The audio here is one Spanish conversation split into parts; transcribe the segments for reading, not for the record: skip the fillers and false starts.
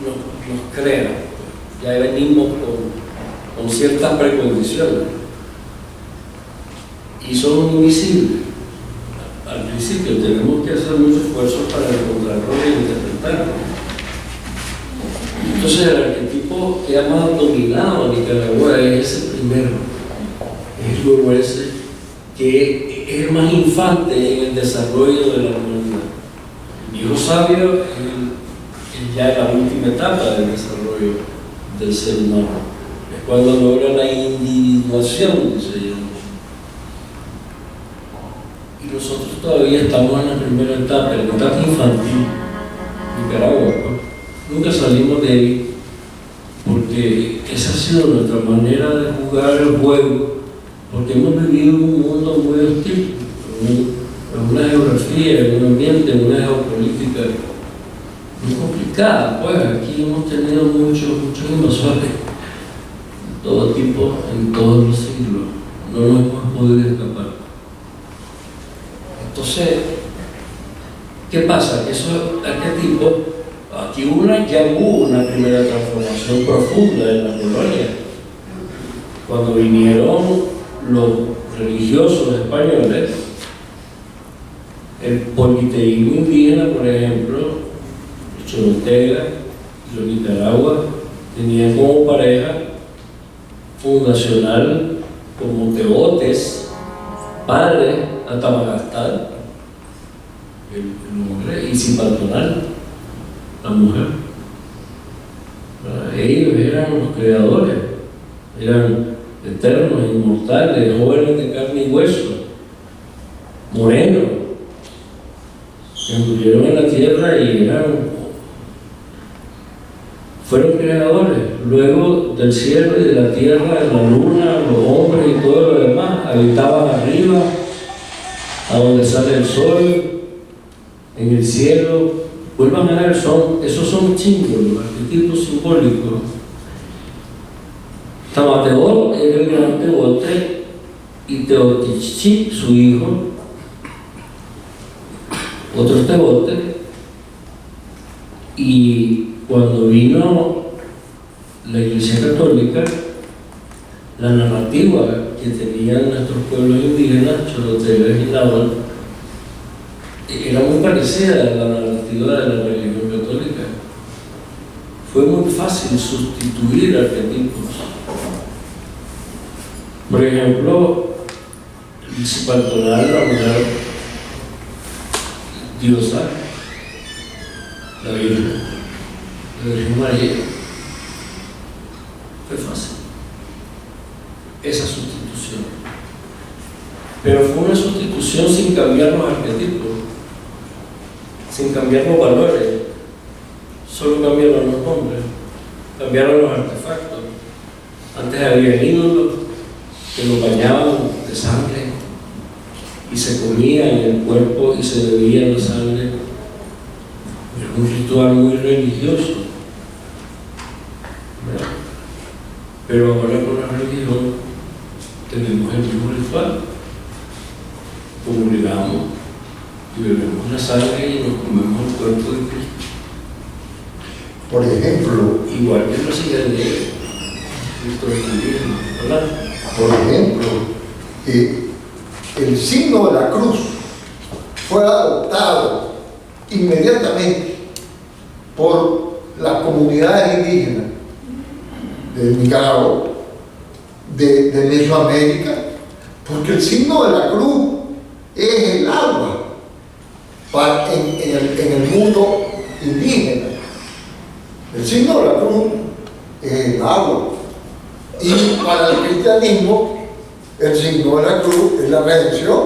nos crea. Ya venimos con ciertas precondiciones y son invisibles. Al principio tenemos que hacer muchos esfuerzos para encontrarlos e interpretarlos. Entonces el arquetipo que ha más dominado a Nicaragua es ese primero, es luego ese que es el más infante en el desarrollo de la humanidad. El viejo sabio es ya la última etapa del desarrollo del ser humano. Es cuando logra la individuación, dice yo. Y nosotros todavía estamos en la primera etapa, en la etapa infantil. Nicaragua, pues. Nunca salimos de ahí, porque esa ha sido nuestra manera de jugar el juego, porque hemos vivido en un mundo muy hostil, en una geografía, en un ambiente, en una geopolítica muy complicada. Pues aquí hemos tenido muchos invasores de todo tipo, en todos los siglos. No nos hemos podido escapar. Entonces, ¿qué pasa? Que esos arquetipos, aquí ya hubo una primera transformación profunda en la colonia. Cuando vinieron los religiosos españoles, el politeísmo indígena, por ejemplo, los chorotegas y los Nicaragua, tenían como pareja fundacional como teotes, padre, Antamagastal, el hombre, y Zipatonal, la mujer. Ellos eran los creadores, eran eternos, inmortales, jóvenes de carne y hueso, morenos, que anduvieron en la tierra y fueron creadores. Luego del cielo y de la tierra, de la luna, los hombres y todo lo demás habitaban arriba, a donde sale el sol, en el cielo. Vuelvan a ver, esos son símbolos, arquetipos simbólicos. Tamateot era el gran Teote y Teotichi, su hijo, otro Teote. Y cuando vino la Iglesia Católica, la narrativa que tenían nuestros pueblos indígenas, chorotegas y náhuatl, era muy parecida a la narrativa de la religión católica. Fue muy fácil sustituir arquetipos. Por ejemplo, el Zipatonal, la mujer diosa, la Virgen María. Fue fácil esa sustitución. Pero fue una sustitución sin cambiar los arquetipos, sin cambiar los valores, solo cambiaron los nombres, cambiaron los artefactos. Antes había ídolos que los bañaban de sangre y se comía en el cuerpo y se bebía la sangre. Era un ritual muy religioso. ¿Verdad? Pero ahora con la religión tenemos el mismo ritual. Comulgamos y bebemos la sangre y nos comemos el cuerpo de Cristo. Por ejemplo, igual que lo siguen de Cristo indígena, ¿verdad? Por ejemplo, el signo de la cruz fue adoptado inmediatamente por las comunidades indígenas de Nicaragua, de Mesoamérica, porque el signo de la cruz es el agua en el mundo indígena. El signo de la cruz es el agua. Y para el cristianismo, el signo de la cruz es la redención.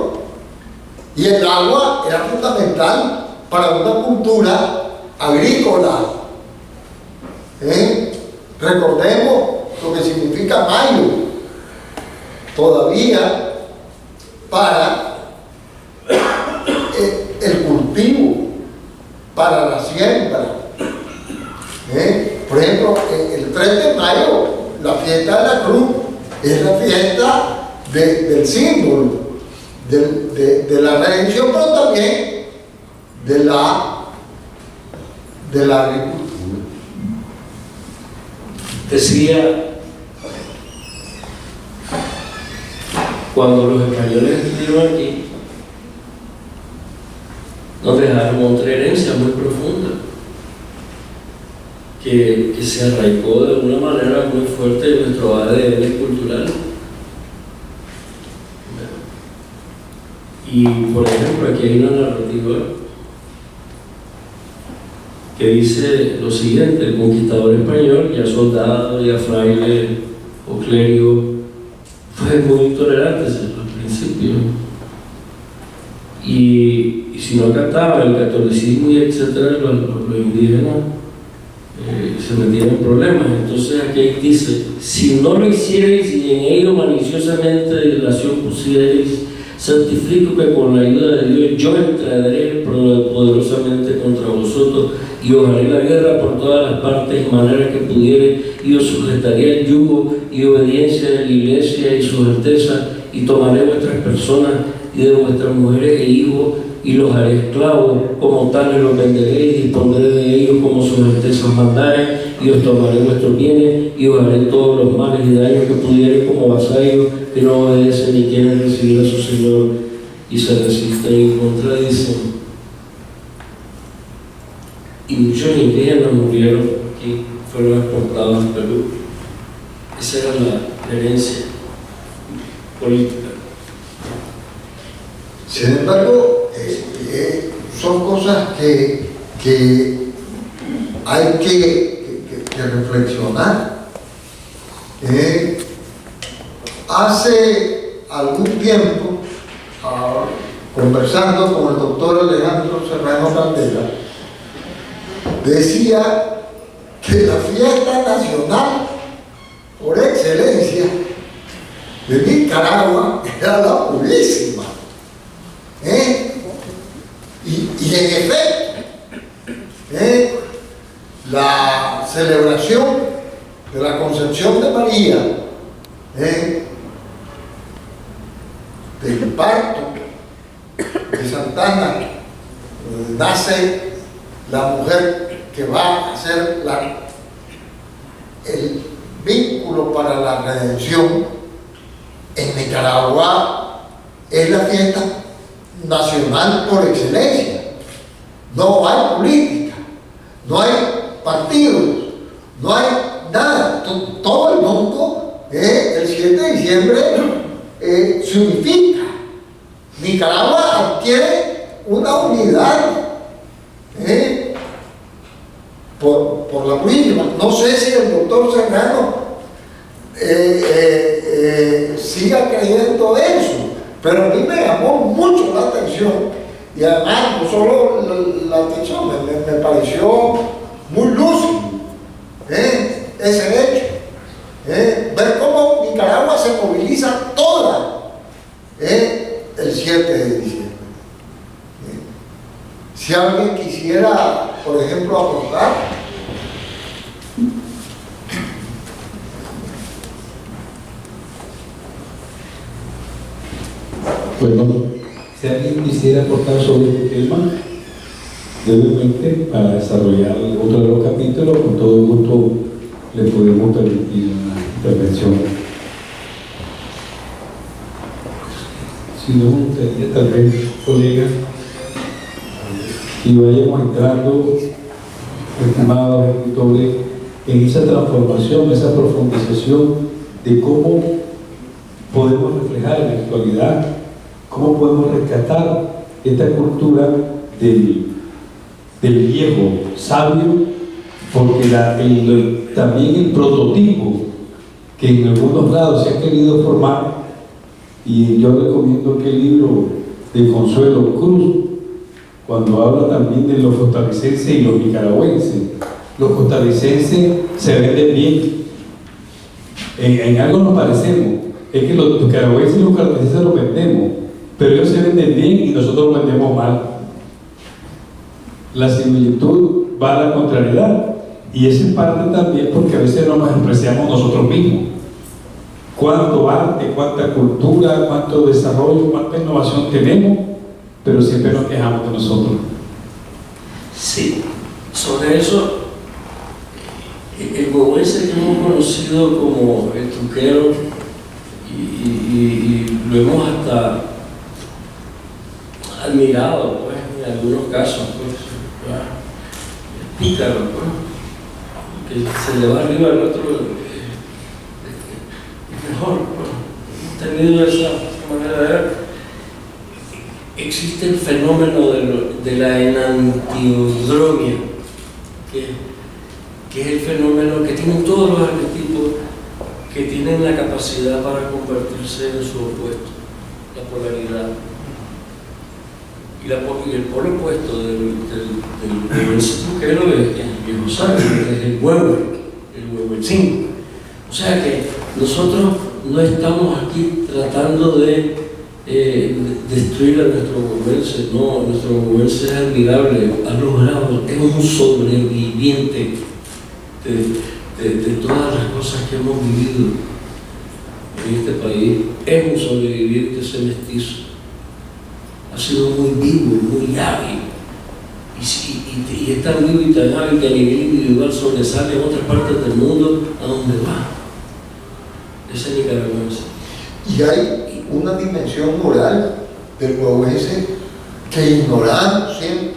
Y el agua era fundamental para una cultura agrícola. Recordemos lo que significa mayo. Todavía para el cultivo, para la siembra. Por ejemplo, el 3 de mayo, la fiesta de la cruz es la fiesta del símbolo, de la redención, pero también de la agricultura. decía, cuando los españoles estuvieron aquí, nos dejaron otra herencia muy profunda, que se arraigó de una manera muy fuerte en nuestro ADN cultural. Y por ejemplo, aquí hay una narrativa que dice lo siguiente: el conquistador español, ya soldado, ya fraile o clérigo, fue muy intolerante al principio. Y si no acataba el catolicismo y etcétera, los indígenas se metían en problemas. Entonces aquí dice: si no lo hicierais y en ello maliciosamente de delación pusierais, certifico que con la ayuda de Dios yo entraré poderosamente contra vosotros y os haré la guerra por todas las partes y maneras que pudiere, y os sujetaré al yugo y obediencia de la iglesia y su alteza, y tomaré vuestras personas y de vuestras mujeres e hijos y los haré esclavos, como tales los venderé y dispondré de ellos como sus altezas mandaren, y os tomaré vuestros bienes y os haré todos los males y daños que pudiere como vasallos que no obedecen ni quieren recibir a su Señor y se resisten y contradicen. Y muchos indígenas murieron aquí, fueron exportados a Perú. Esa era la herencia política. Sin embargo, son cosas que hay que reflexionar. Hace algún tiempo, conversando con el doctor Alejandro Serrano Candela, decía que la fiesta nacional por excelencia de Nicaragua era la Purísima. Y en efecto, la celebración de la Concepción de María, del parto de Santana, nace la mujer que va a ser el vínculo para la redención. En Nicaragua es la fiesta nacional por excelencia. No hay política, no hay partidos, no hay nada. Todo el mundo el 7 de diciembre se unifica. Nicaragua adquiere una unidad por la Purísima. No sé si el doctor Serrano siga creyendo eso, pero a mí me llamó mucho la atención, y además no solo la atención, me pareció muy lúcido ese hecho, ver cómo Nicaragua se moviliza toda el 7 de diciembre. Si alguien quisiera, por ejemplo, aportar. Bueno, si alguien quisiera aportar sobre este tema, brevemente, para desarrollar otro de los capítulos, con todo gusto le podemos permitir una intervención. Si no, me gustaría tal vez, colegas, y vayamos entrando, estimados editores, en esa transformación, esa profundización de cómo podemos reflejar en la actualidad, cómo podemos rescatar esta cultura del viejo sabio, porque también el prototipo que en algunos lados se ha querido formar, y yo recomiendo que el libro de Consuelo Cruz, cuando habla también de los costarricenses y los nicaragüenses. Los costarricenses se venden bien, en algo nos parecemos, es que los nicaragüenses y los costarricenses los vendemos, pero ellos se venden bien y nosotros los vendemos mal. La similitud va a la contrariedad, y eso es parte también porque a veces no nos despreciamos nosotros mismos. Cuánto arte, cuánta cultura, cuánto desarrollo, cuánta innovación tenemos, pero siempre nos quejamos de nosotros. Sí, sobre eso El huehuense que hemos conocido como el truquero y lo hemos hasta admirado, pues, en algunos casos, pues, es pícaro, pues, que se le va arriba al otro, es mejor, pues. Hemos tenido esa manera de ver. Existe el fenómeno de la enantiodromia, que es el fenómeno que tienen todos los arquetipos que tienen la capacidad para convertirse en su opuesto, la polaridad. Y el polo opuesto del truquero es el viejo sabio, es el huehuetzín. O sea que nosotros no estamos aquí tratando de destruir a nuestro huehuense, no, nuestro huehuense es admirable, ha logrado, es un sobreviviente de todas las cosas que hemos vivido en este país, es un sobreviviente, ese mestizo. Ha sido muy vivo, muy hábil, y es tan vivo y tan hábil que a nivel individual sobresale en otras partes del mundo a donde va. Ese es nicaragüense. Y hay una dimensión moral del huehuense que ignoramos siempre.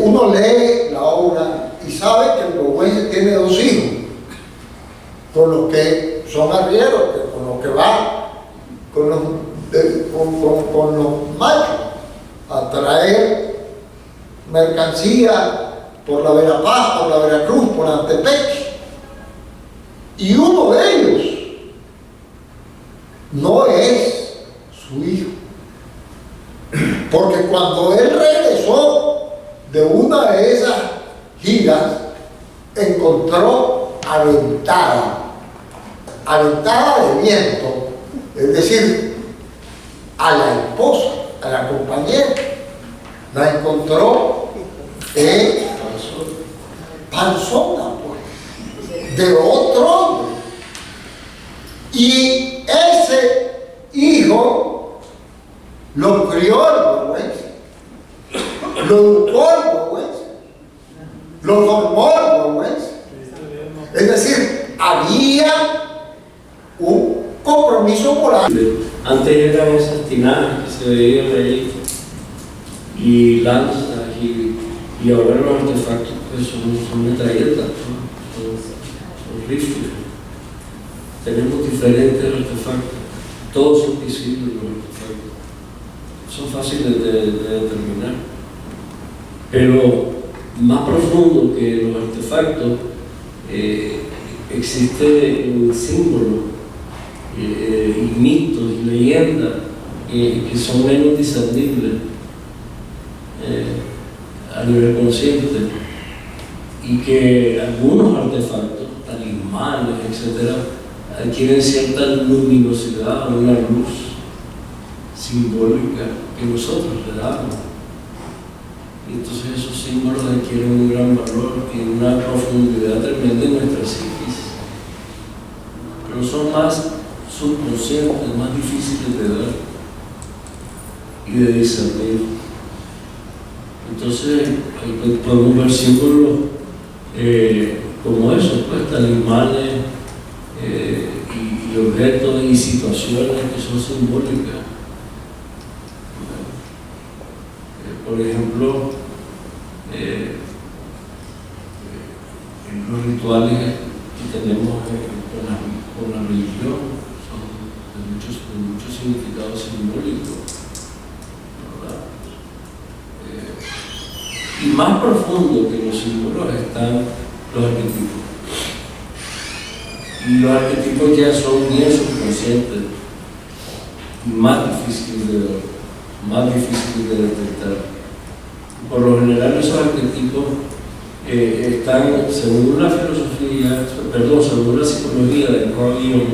Uno lee la obra y sabe que el huehuense tiene 2 hijos, con los que son arrieros, con los que va con los machos a traer mercancía por la Verapaz, por la Veracruz, por Antepec. Y uno de ellos no es su hijo, porque cuando él regresó de una de esas giras, encontró aventada de viento, es decir, a la esposa, a la compañera, la encontró panzona, pues, de otro hombre. Y ese hijo lo crió el huehuense, lo educó el huehuense, lo formó el huehuense. Es decir, había un compromiso moral. Antes eran esas tinajas que se veían ahí, y lanzas, y ahora los artefactos pues son metralletas, son rifles. Tenemos diferentes artefactos, todos son visibles los artefactos, son fáciles de determinar, pero más profundo que los artefactos existe símbolos y mitos y leyendas que son menos discernibles a nivel consciente, y que algunos artefactos, talismanes, etcétera, adquieren cierta luminosidad, una luz simbólica que nosotros le damos. Y entonces esos símbolos adquieren un gran valor y una profundidad tremenda en nuestra psiquis. Pero son más subconscientes, más difíciles de ver y de discernir. Entonces podemos ver símbolos como esos, pues, talismanes, y objetos y situaciones que son simbólicas. Por ejemplo, los rituales que tenemos con la religión son de mucho significado simbólico, ¿verdad? Y más profundo que los símbolos están los arquetipos. Y los arquetipos ya son bien subconscientes y más difíciles de ver, más difíciles de detectar. Por lo general esos arquetipos están, según la filosofía, según la psicología de Carl Jung,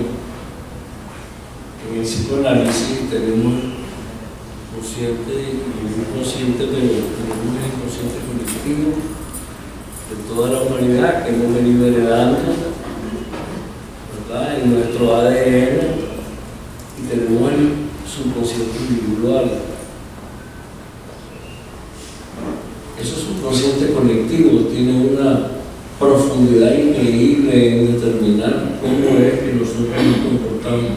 en el psicoanálisis tenemos consciente y inconsciente, pero tenemos el inconsciente colectivo de toda la humanidad que hemos venido heredando, ¿verdad?, en nuestro ADN, y tenemos el subconsciente individual. Esos subconscientes colectivos tienen una profundidad profundidad increíble en determinar cómo es que nosotros nos comportamos,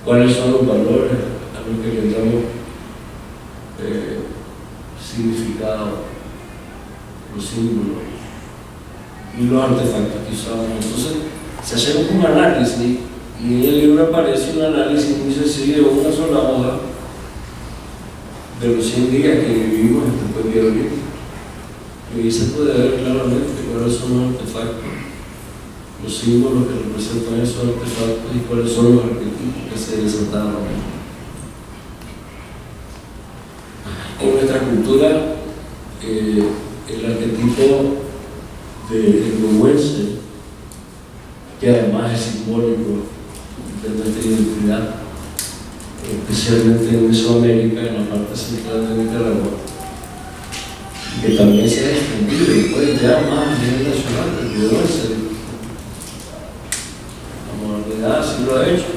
cuáles son los valores a los que le damos significado, los símbolos y los artefactos que usamos. Entonces, si hacemos un análisis, y en el libro aparece un análisis muy sencillo de una sola hoja de los 100 días que vivimos en este periodo, y ahí se puede ver claramente cuáles son los artefactos, los símbolos que representan esos artefactos y cuáles son los arquetipos que se desataron. En nuestra cultura, el arquetipo del huehuense, que además es simbólico de nuestra identidad, especialmente en Mesoamérica, en la parte central de Nicaragua, que también se ha extendido después ya más a nivel nacional, el huehuense. La modernidad así lo ha hecho.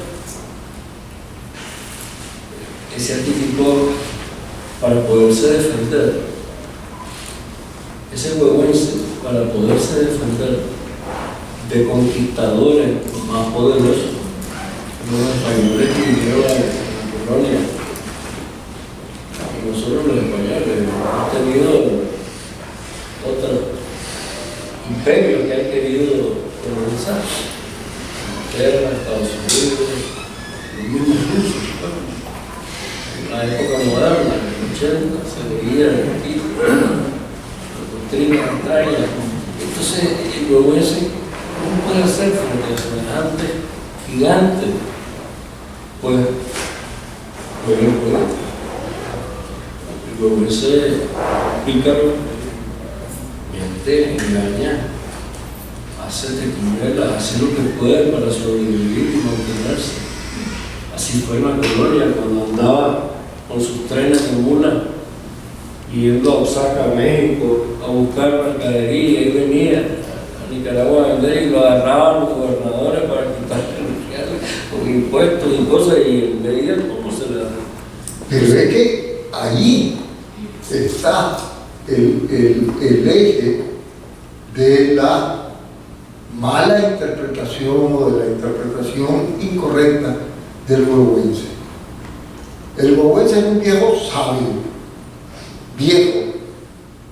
Ese arquetipo, para poderse defender, ese huehuense, para poderse defender de conquistadores más poderosos, como los españoles que vinieron a la colonia, y nosotros los españoles hemos tenido otros imperios que han querido colonizar, Inglaterra, Estados Unidos, los mismos rusos. En la época moderna, en los 80, se veía el registro, la doctrina extraña. Entonces, el huehuense, ¿cómo puede hacer frente a semejante gigante? Pues el huehuense pícaro miente, engaña, hace tequinuelas, hace lo que puede para sobrevivir y mantenerse. Así fue en la colonia, cuando andaba con sus trenes de mula yendo a Osaka, México, a buscar mercadería, y venía a Nicaragua a vender, y lo agarraban los gobernadores para quitarle con impuestos y cosas, y veían cómo se le da. Pero es que ahí está el eje de la mala interpretación o de la interpretación incorrecta del huehuense. El huehuense es un viejo sabio, viejo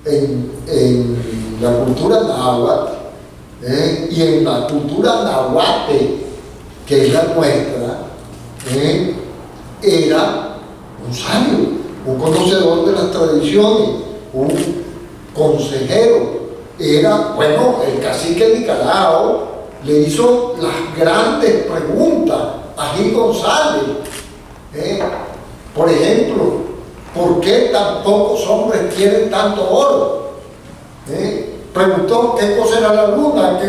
en la cultura náhuatl, y en la cultura nahuatl, que es la nuestra, era un sabio, un conocedor de las tradiciones, un consejero. Era, bueno, el cacique Nicaragua le hizo las grandes preguntas a Gil González. Por ejemplo, ¿por qué tan pocos hombres tienen tanto oro? Preguntó qué cosa era la luna,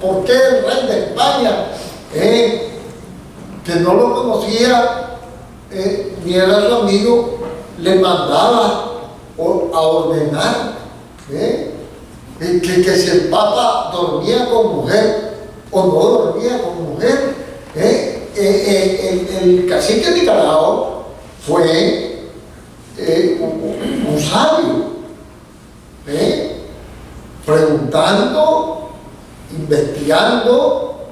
por qué el rey de España, que no lo conocía ni era su amigo, le mandaba a ordenar que si el Papa dormía con mujer o no dormía con mujer. El cacique de Nicaragua fue un sabio, preguntando, investigando,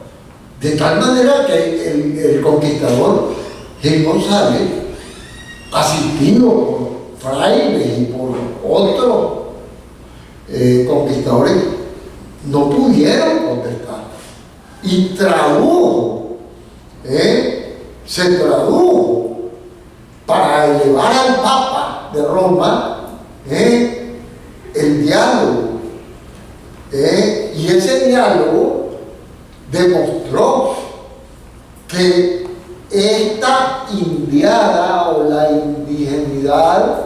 de tal manera que el conquistador Gil González, asistido por frailes y por otros conquistadores, no pudieron contestar, y se tradujo para elevar al Papa de Roma el diálogo, y ese diálogo demostró que esta indiada o la indigenidad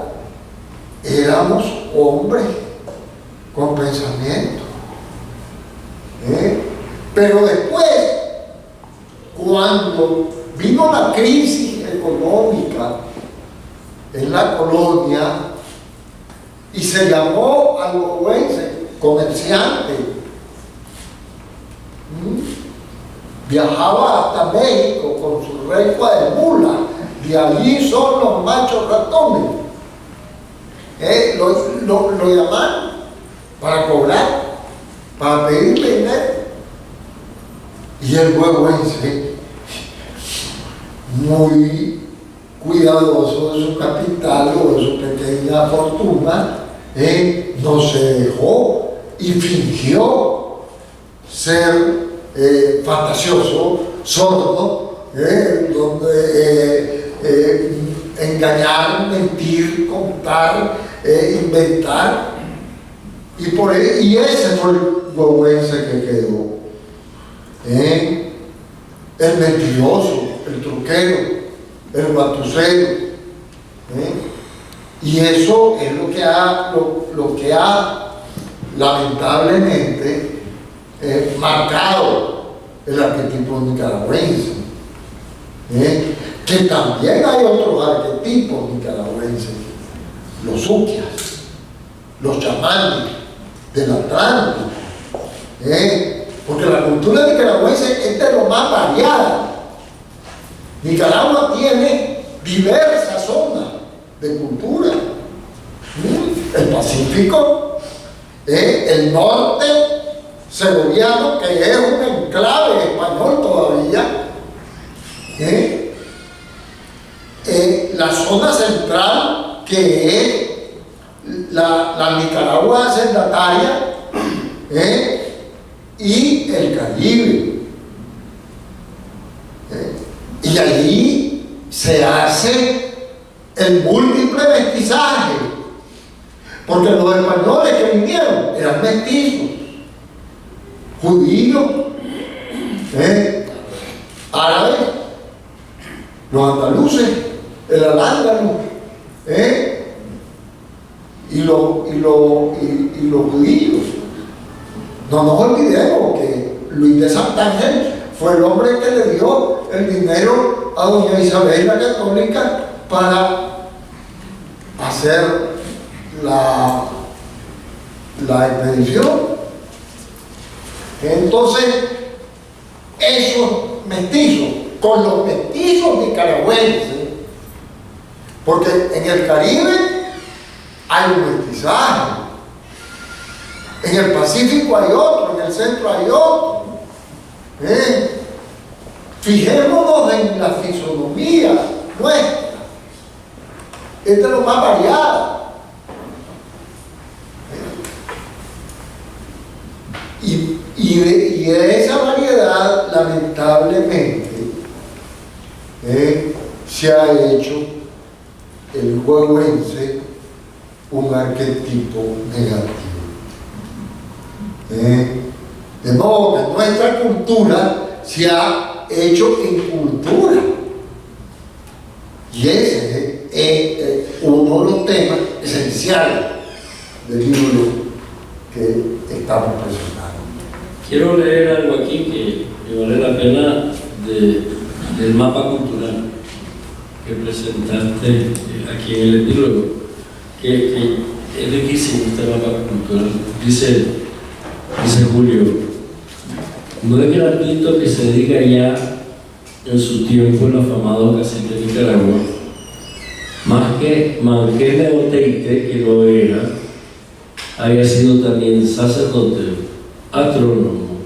éramos hombres con pensamiento. Pero después, cuando vino la crisis económica en la colonia y se llamó al huehuense comerciante, viajaba hasta México con su recua de mula, de allí son los machos ratones, lo llamaron para cobrar, para pedir dinero. Y el huehuense, muy cuidadoso de su capital o de su pequeña fortuna, no se dejó y fingió ser fantasioso, sordo, engañar, mentir, contar, inventar, y ese fue el huehuense que quedó. El mentiroso, el truquero, el batucero, y eso es lo que ha lamentablemente marcado el arquetipo nicaragüense, que también hay otros arquetipos nicaragüenses, los uquias, los chamanes del Atlántico, porque la cultura nicaragüense es de lo más variada. Nicaragua tiene diversas zonas de cultura. El Pacífico, el norte segoviano, que es un enclave español todavía, la zona central, que es la Nicaragua hacendataria, y el Caribe. Y allí se hace el múltiple mestizaje, porque los españoles que vinieron eran mestizos, judíos, árabes, los andaluces, el alándano, y los judíos. No nos olvidemos que Luis de Santángel fue el hombre que le dio el dinero a doña Isabel la Católica para hacer la expedición. Entonces, esos mestizos, con los mestizos nicaragüenses, porque en el Caribe hay un mestizaje, en el Pacífico hay otro, en el centro hay otro. Fijémonos en la fisonomía nuestra, es de lo más variada. Y de esa variedad, lamentablemente, se ha hecho el huehuense un arquetipo negativo. De modo que nuestra cultura se ha hecho incultura. Y ese es uno de los temas esenciales del libro que estamos presentando. Quiero leer algo aquí que vale la pena del mapa cultural que presentaste aquí en el epílogo, que es riquísimo este mapa cultural. Dice Julio: no es gratuito que se diga ya en su tiempo el afamado cacique de Nicaragua, más que Manqué de Oteite, que lo era, haya sido también sacerdote, astrónomo,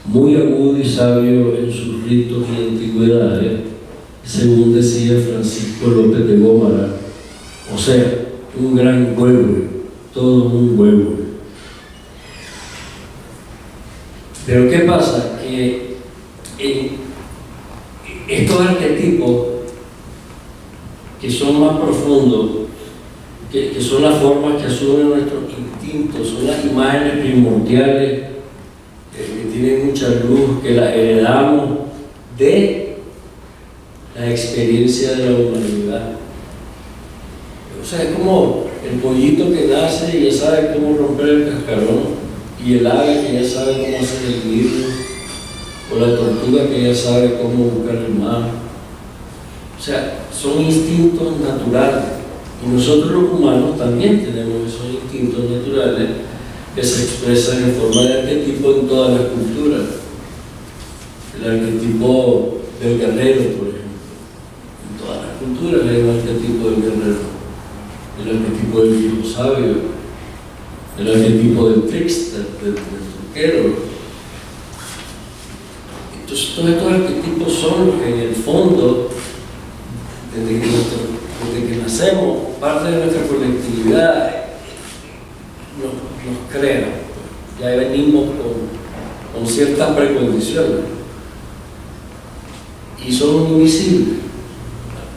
muy agudo y sabio en sus ritos y antigüedades, según decía Francisco López de Gómara, o sea, un gran huevo, todo un huevo. Pero ¿qué pasa? Que estos arquetipos que son más profundos, que son las formas que asumen nuestros instintos, son las imágenes primordiales que tienen mucha luz, que las heredamos de la experiencia de la humanidad. O sea, es como el pollito que nace y ya sabe cómo romper el cascarón, y el ave que ya sabe cómo hacer el nido, o la tortuga que ya sabe cómo buscar el mar. O sea, son instintos naturales, y nosotros los humanos también tenemos esos instintos naturales que se expresan en forma de arquetipo en todas las culturas. El arquetipo del guerrero, por ejemplo, en todas las culturas hay un arquetipo del guerrero, el arquetipo del viejo sabio, el arquetipo del trickster, del pesquero. Entonces todos estos arquetipos son los que en el fondo, desde que nacemos, parte de nuestra colectividad nos crea. Ya venimos con ciertas precondiciones y son invisibles.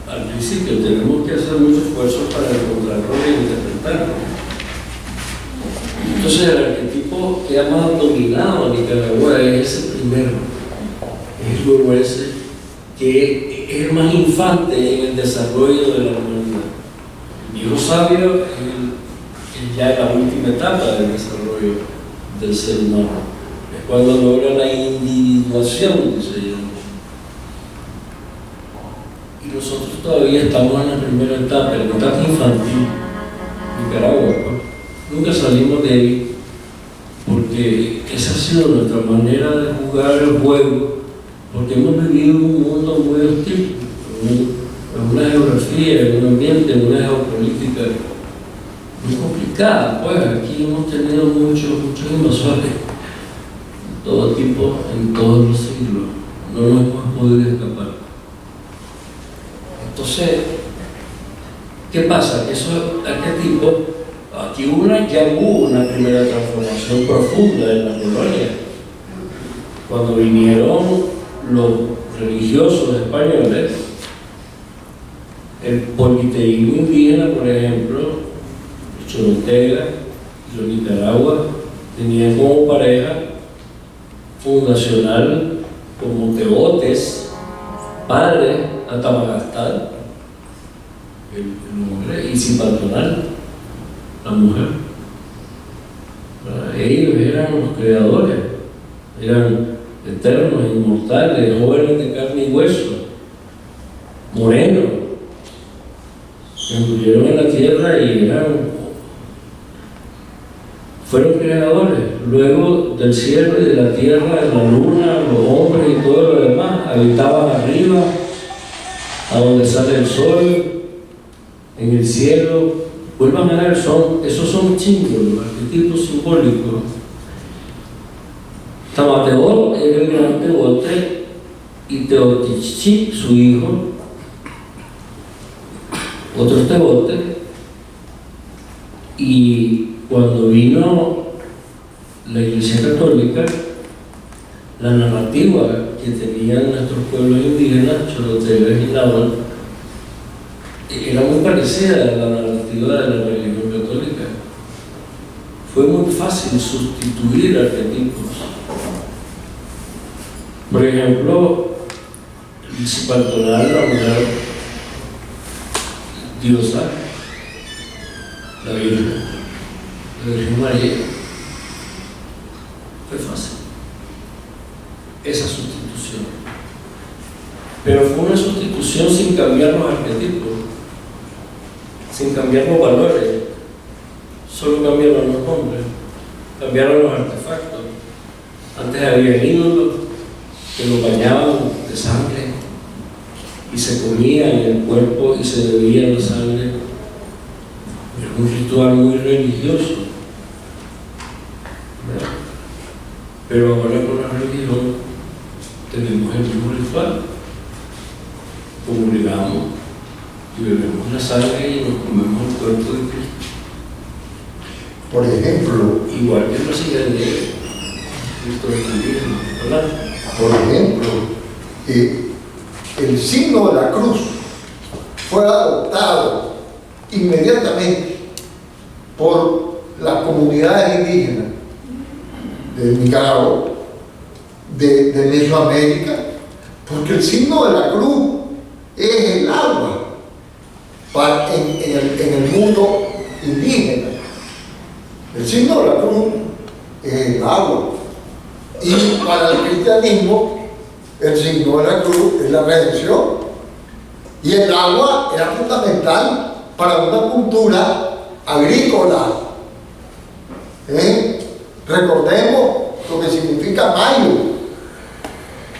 Al principio tenemos que hacer mucho esfuerzo para encontrarlos e interpretarlos. Entonces el arquetipo que ha más dominado a Nicaragua es ese primero, es luego ese que es el más infante en el desarrollo de la humanidad. El viejo sabio es ya la última etapa del desarrollo del ser humano. Es cuando logra la individuación, dice ella. Y nosotros todavía estamos en la primera etapa, en la etapa infantil. Nicaragua, pues. Nunca salimos de ahí, porque esa ha sido nuestra manera de jugar el juego, porque hemos vivido en un mundo muy hostil, en una geografía, en un ambiente, en una geopolítica muy complicada. Pues aquí hemos tenido muchos invasores de todo tipo en todos los siglos, no nos hemos podido escapar. Entonces, ¿qué pasa? Que esos arquetipos, aquí ya hubo una primera transformación profunda en la colonia. Cuando vinieron los religiosos españoles, el politeísmo indígena, por ejemplo, los Chorotega y los Nicaragua, tenían como pareja fundacional como Teotes, padre Antamagastal, el hombre, y Zipatonal, la mujer. Ellos eran los creadores, eran eternos, inmortales, jóvenes de carne y hueso, morenos, que anduvieron en la tierra y fueron creadores. Luego del cielo y de la tierra, de la luna, los hombres y todo lo demás habitaban arriba, a donde sale el sol, en el cielo. Vuelvan a ver, esos son símbolos, arquetipos simbólicos. Tamateot era el gran Teote y Teotichi, su hijo, otro Teote, y cuando vino la Iglesia Católica, la narrativa que tenían nuestros pueblos indígenas, Chorotegas y Náhuatl, era muy parecida a la narrativa de la religión católica. Fue muy fácil sustituir arquetipos. Por ejemplo, el Zipatonal, la mujer diosa, la Virgen María, fue fácil esa sustitución. Pero fue una sustitución sin cambiar los arquetipos, sin cambiar los valores, solo cambiaron los nombres, cambiaron los artefactos. Antes había ídolos que los bañaban de sangre y se comían en el cuerpo y se bebía la sangre. Era un ritual muy religioso. ¿Verdad? Pero ahora con la religión tenemos el mismo ritual. Comulgamos y bebemos la sangre y nos comemos el cuerpo de Cristo. Por ejemplo, igual que lo siguen de Cristo de ¿verdad? Por ejemplo, el signo de la cruz fue adoptado inmediatamente por las comunidades indígenas de Nicaragua, de Mesoamérica, porque el signo de la cruz es el agua en el mundo indígena. El signo de la cruz es el agua. Y para el cristianismo, el signo de la cruz es la redención. Y el agua era fundamental para una cultura agrícola. Recordemos lo que significa mayo.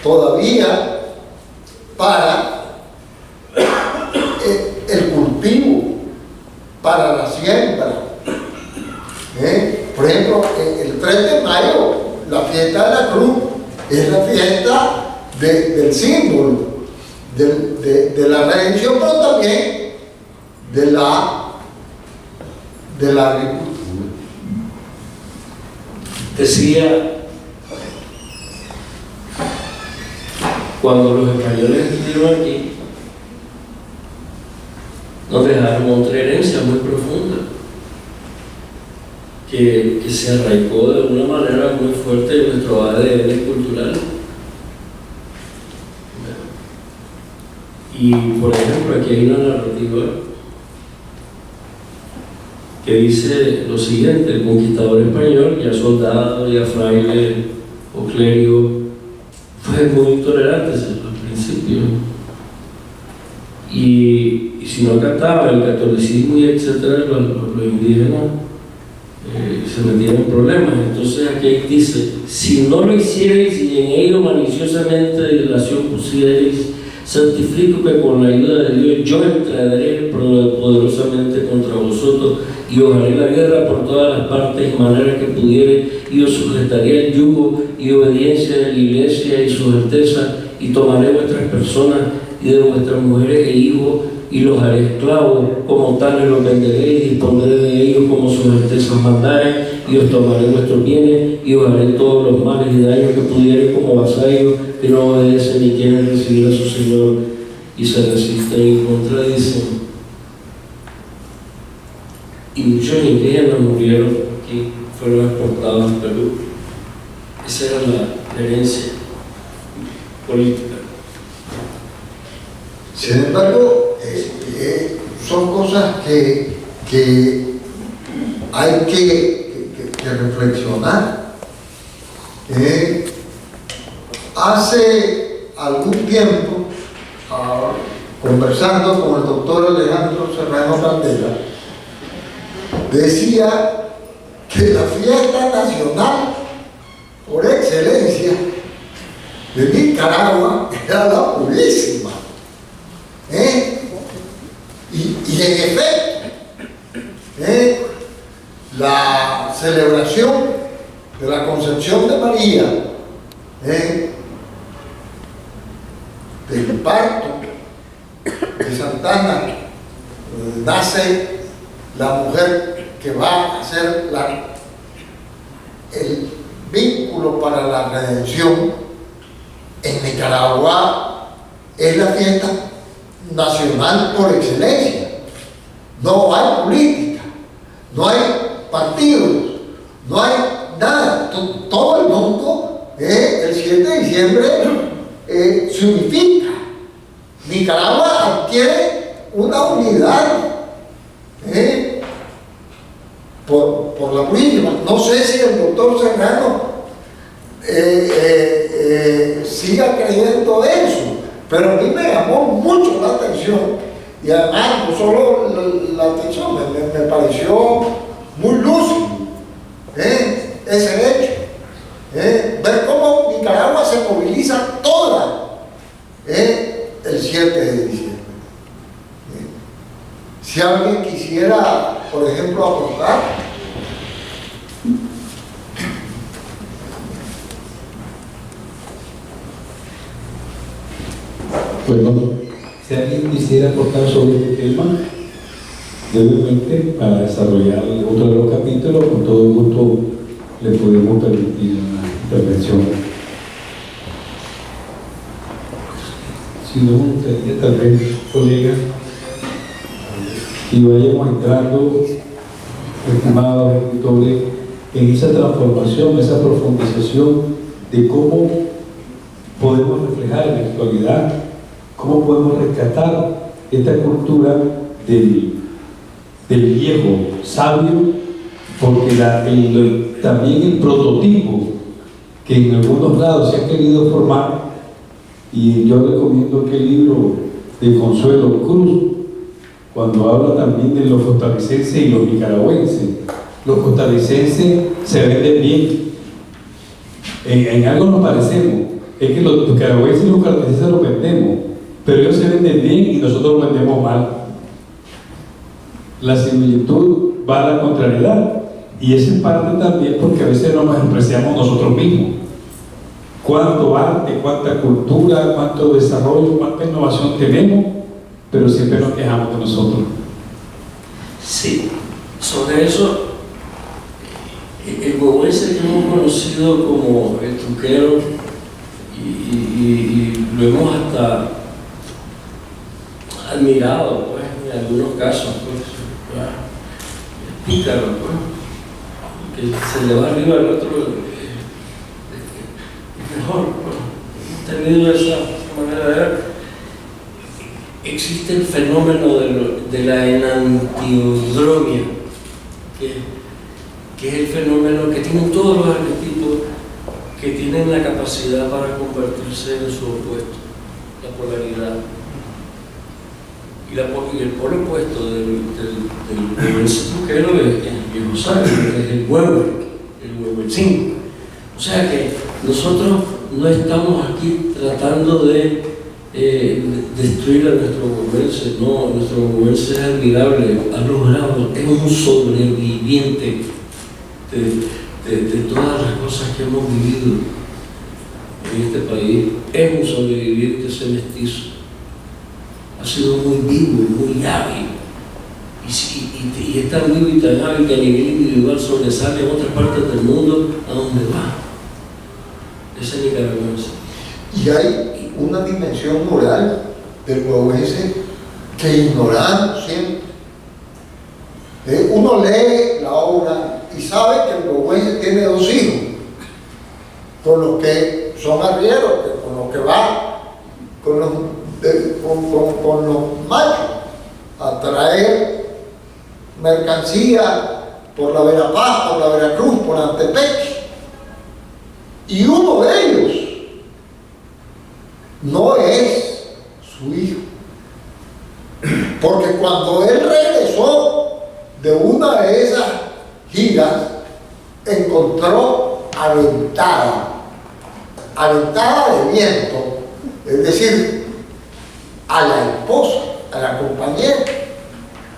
Todavía para el cultivo, para la siembra. Por ejemplo, el 3 de mayo la fiesta de la cruz es la fiesta del símbolo, de la redención, pero también de la agricultura. Decía, cuando los españoles estuvieron aquí, nos dejaron otra herencia muy profunda, que se arraigó de una manera muy fuerte en nuestro ADN cultural. Y, por ejemplo, aquí hay una narrativa que dice lo siguiente: el conquistador español, ya soldado, ya fraile o clérigo, fue muy intolerante al principio. Y si no acataba el catolicismo y etcétera, los indígenas se metían en problemas. Entonces aquí dice: si no lo hicierais y en ello maliciosamente de delación pusierais, santifico que con la ayuda de Dios yo entraré poderosamente contra vosotros y os haré la guerra por todas las partes y maneras que pudiere, y os sujetaré al yugo y obediencia de la iglesia y su alteza, y tomaré vuestras personas y de vuestras mujeres e hijos, y los haré esclavos, como tales los venderé y dispondré de ellos como sus altezas mandaren, y os tomaré vuestros bienes y os haré todos los males y daños que pudiere como vasallos que no obedecen ni quieren recibir a su Señor y se resisten y contradicen. Y muchos indígenas murieron aquí, fueron exportados a Perú. Esa era la herencia política. Sin embargo, son cosas que hay que reflexionar. Hace algún tiempo, conversando con el doctor Alejandro Serrano Candela, decía que la fiesta nacional por excelencia de Nicaragua era la Purísima. Y en efecto, la celebración de la Concepción de María, del parto de Santana, nace la mujer que va a ser el vínculo para la redención. En Nicaragua es la fiesta nacional por excelencia. No hay política, no hay partidos, no hay nada. Todo el mundo el 7 de diciembre se unifica. Nicaragua adquiere una unidad por la Purísima. No sé si el doctor Serrano siga creyendo eso, pero a mí me llamó mucho la atención, y además no solo la atención, me pareció muy lúcido ese hecho, ver cómo Nicaragua se moviliza toda el 7 de diciembre. Si alguien quisiera, por ejemplo, aportar. Bueno, si alguien quisiera aportar sobre este tema, brevemente, para desarrollar otro de los capítulos, con todo gusto le podemos permitir una intervención. Si no, me gustaría tal vez, colegas, y vayamos entrando, estimados escritores, en esa transformación, esa profundización de cómo podemos reflejar en la actualidad, cómo podemos rescatar esta cultura del viejo sabio, porque también el prototipo que en algunos lados se ha querido formar, y yo recomiendo aquel libro de Consuelo Cruz, cuando habla también de los costarricenses y los nicaragüenses. Los costarricenses se venden bien, en algo nos parecemos, es que los nicaragüenses y los costarricenses los vendemos, pero ellos se venden bien y nosotros los vendemos mal. La similitud va a la contrariedad. Y eso es parte también porque a veces no nos despreciamos nosotros mismos. Cuánto arte, cuánta cultura, cuánto desarrollo, cuánta innovación tenemos, pero siempre nos quejamos de nosotros. Sí, sobre eso, el huehuense que hemos conocido como el truquero, y lo hemos hasta admirado, pues, en algunos casos, pues, el pícaro, pues, que se le va arriba al otro, es mejor, pues, tenido esa manera de ver. Existe el fenómeno de la enantiodromia, que es el fenómeno que tienen todos los arquetipos que tienen la capacidad para convertirse en su opuesto, la polaridad. Y el polo opuesto del truquero es el viejo sabio, es el huehuetzín. O sea que nosotros no estamos aquí tratando de destruir a nuestro huehuense, no, nuestro huehuense es admirable, ha logrado, es un sobreviviente de todas las cosas que hemos vivido en este país, es un sobreviviente, ese mestizo. Ha sido muy vivo, muy hábil, y es tan vivo y tan hábil que a nivel individual sobresale en otras partes del mundo a donde va. Ese nicaragüense. Y hay una dimensión moral del huehuense que ignoramos siempre. Uno lee la obra y sabe que el huehuense tiene 2 hijos, con los que son arrieros, con los que va con los machos a traer mercancía por la Verapaz, por la Veracruz, por Antepec. Y uno de ellos no es su hijo, porque cuando él regresó de una de esas giras, encontró aventada de viento, es decir, a la esposa, a la compañera,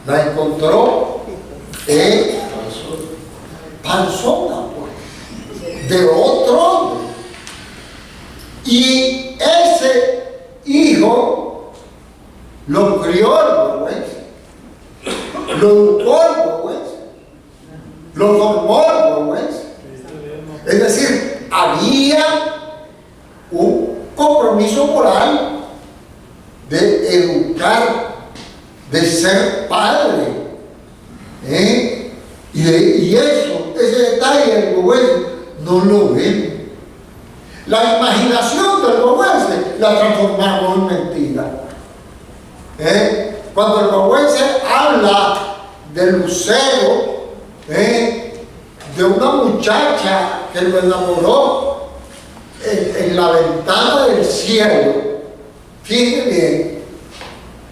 la encontró panzona, pues, de otro hombre. Y ese hijo lo crió el huehuense, lo educó el huehuense, lo formó el huehuense. Es decir, había un compromiso moral de educar, de ser padre, y eso, ese detalle el huehuense no lo ven. La imaginación del huehuense la transformamos en mentira. Cuando el huehuense habla del lucero, de una muchacha que lo enamoró en la ventana del cielo, fíjense bien,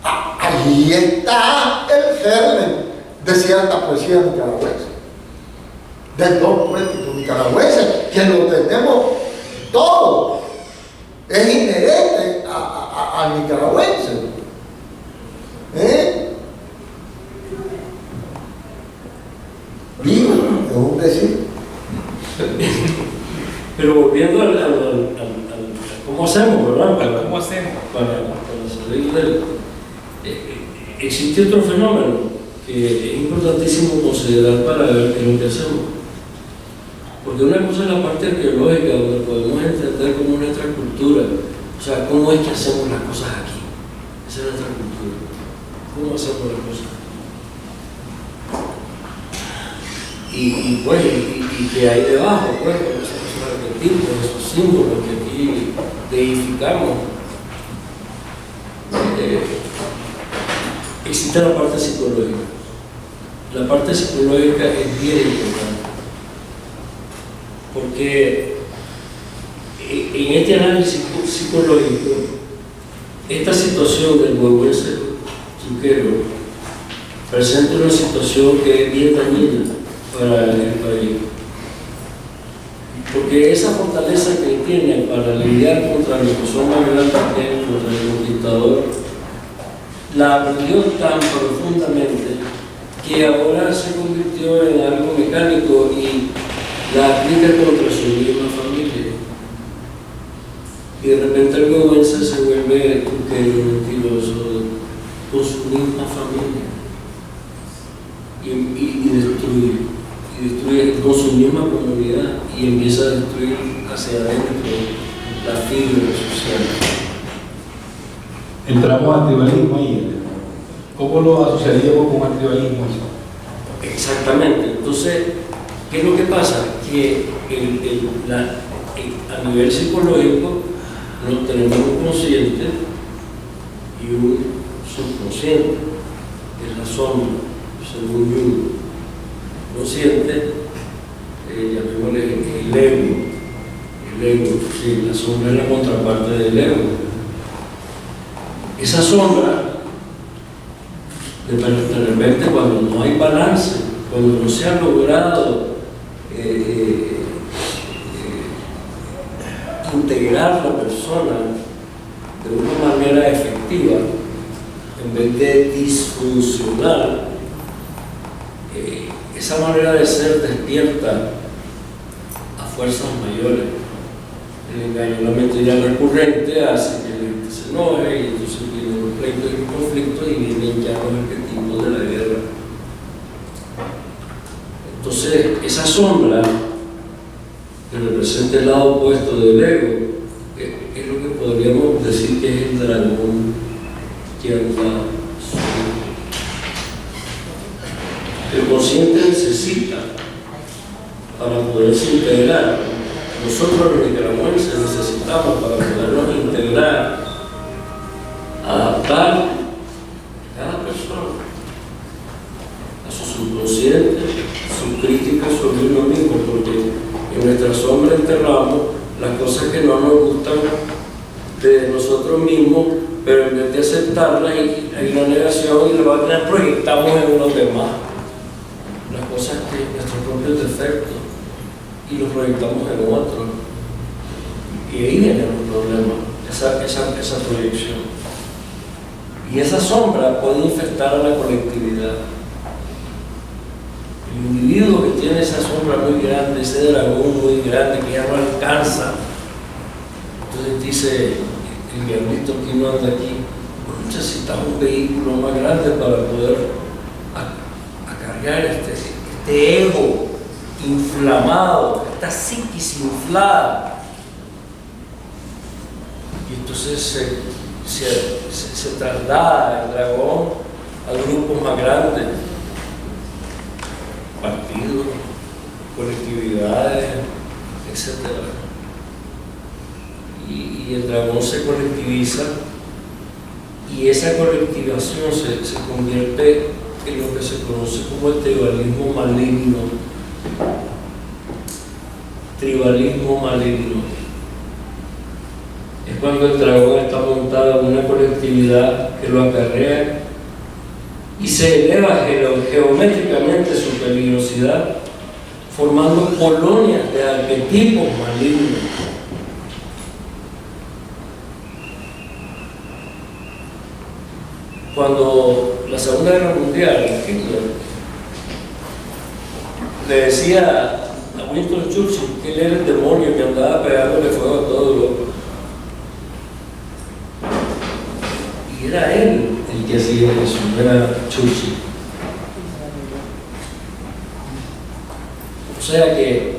allí está el germen de cierta poesía nicaragüense, del don poético nicaragüense, que lo tenemos todo, es inherente al nicaragüense. Vivo, es un decir. Pero volviendo al cómo hacemos, ¿verdad? ¿Cómo hacemos? Para salir del... existe otro fenómeno que es importantísimo considerar para ver qué es lo que hacemos. Porque una cosa es la parte arqueológica, donde podemos entender cómo es nuestra cultura, o sea, cómo es que hacemos las cosas aquí. Esa es nuestra cultura. ¿Cómo hacemos las cosas? Y pues, y que hay debajo, pues, esos arquetipos, esos símbolos que aquí deificamos. Existe la parte psicológica. La parte psicológica es bien importante, porque en este análisis psicológico, esta situación del huehuense truquero presenta una situación que es bien dañina para el país, porque esa fortaleza que tiene para lidiar contra los que son más grandes que él, contra el dictador, la aprendió tan profundamente que ahora se convirtió en algo mecánico y la aplica contra su misma familia. Y de repente el vergüenza se vuelve un mentiroso con su misma familia. Y destruye con su misma comunidad y empieza a destruir hacia adentro la fibra social. Entramos al tribalismo ahí. ¿Cómo lo asociaríamos con el tribalismo? Exactamente. Entonces, ¿qué es lo que pasa? Que a nivel psicológico nos tenemos un consciente y un subconsciente, que es la sombra, según Jung. Consciente, llamémosle el ego. El ego, sí, la sombra es la contraparte del ego. Esa sombra, de repente, cuando no hay balance, cuando no se ha logrado integrar la persona de una manera efectiva, en vez de disfuncional, esa manera de ser despierta a fuerzas mayores. El engaño, la mentira recurrente hace que la gente se enoje y entonces vienen los pleitos y los conflictos y vienen ya los arquetipos de la guerra. Entonces, esa sombra que representa el lado opuesto del ego es lo que podríamos decir que es el dragón que anda solo. El consciente necesita, para poderse integrar, nosotros los nicaragüenses necesitamos para podernos integrar, adaptar a cada persona a su subconsciente, su crítica sobre uno mismo, porque en nuestra sombra enterramos las cosas que no nos gustan de nosotros mismos, pero en vez de aceptarlas hay una negación y las proyectamos en los demás. Las cosas que nuestros propios defectos y los proyectamos en otros. Y ahí viene el problema, esa proyección. Y esa sombra puede infectar a la colectividad. El individuo que tiene esa sombra muy grande, ese dragón muy grande que ya no alcanza, entonces dice el diablito que no anda aquí, pues necesitamos un vehículo más grande para poder acarrear este ego inflamado, esta psiquis inflada. Y entonces se traslada el dragón a grupos más grandes, partidos, colectividades, etc. Y el dragón se colectiviza y esa colectivización se convierte en lo que se conoce como el tribalismo maligno. Tribalismo maligno. Es cuando el dragón está montado en una colectividad que lo acarrea y se eleva geométricamente su peligrosidad, formando colonias de arquetipos malignos. Cuando la Segunda Guerra Mundial, Hitler le decía a Winston Churchill que él era el demonio que andaba pegándole fuego a todo Europa. Y era él el que hacía eso, no era Churchill. O sea que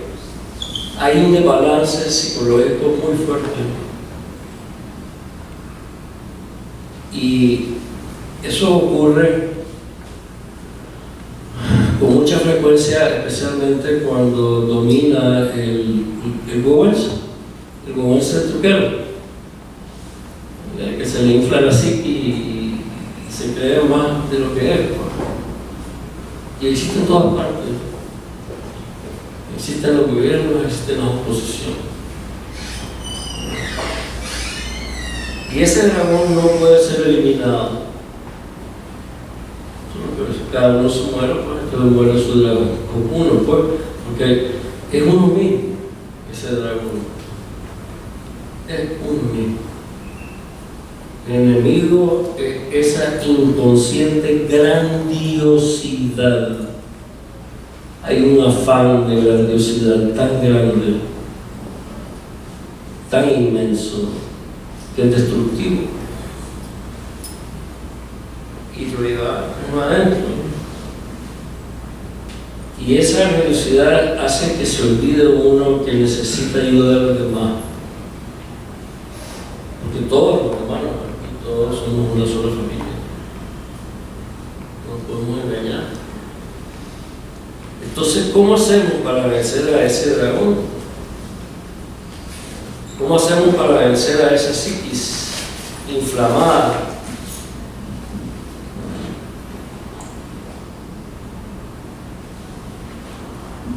hay un desbalance psicológico muy fuerte. Y eso ocurre con mucha frecuencia, especialmente cuando domina el gobernanza truquero, que se le infla la psique y se cree más de lo que es. Y existe en todas partes. Existe en los gobiernos, existe en la oposición. Y ese dragón no puede ser eliminado. Cada uno se muere, pues entonces muere su dragón. Con uno, pues, porque es uno mismo, ese dragón. Es uno mismo. El enemigo es esa inconsciente grandiosidad. Hay un afán de grandiosidad tan grande, tan inmenso, que es destructivo. Y lo lleva uno adentro. Y esa grandiosidad hace que se olvide uno que necesita ayuda de los demás. Porque todos los hermanos, aquí todos somos una sola familia. No nos podemos engañar. Entonces, ¿cómo hacemos para vencer a ese dragón? ¿Cómo hacemos para vencer a esa psiquis inflamada?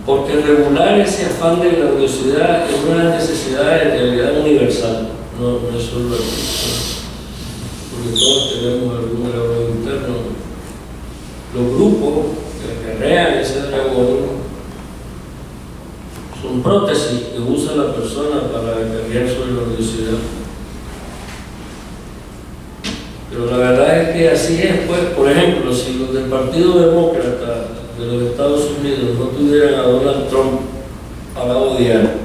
Porque regular ese afán de grandiosidad es una necesidad en realidad universal, no es solo aquí, porque todos tenemos algún dragón interno. Los grupos que acarrean ese dragón son prótesis que usa la persona para cargar su grandiosidad. Pero la verdad es que así es, pues. Por ejemplo, si los del Partido Demócrata de los Estados Unidos no tuvieran a Donald Trump para odiar,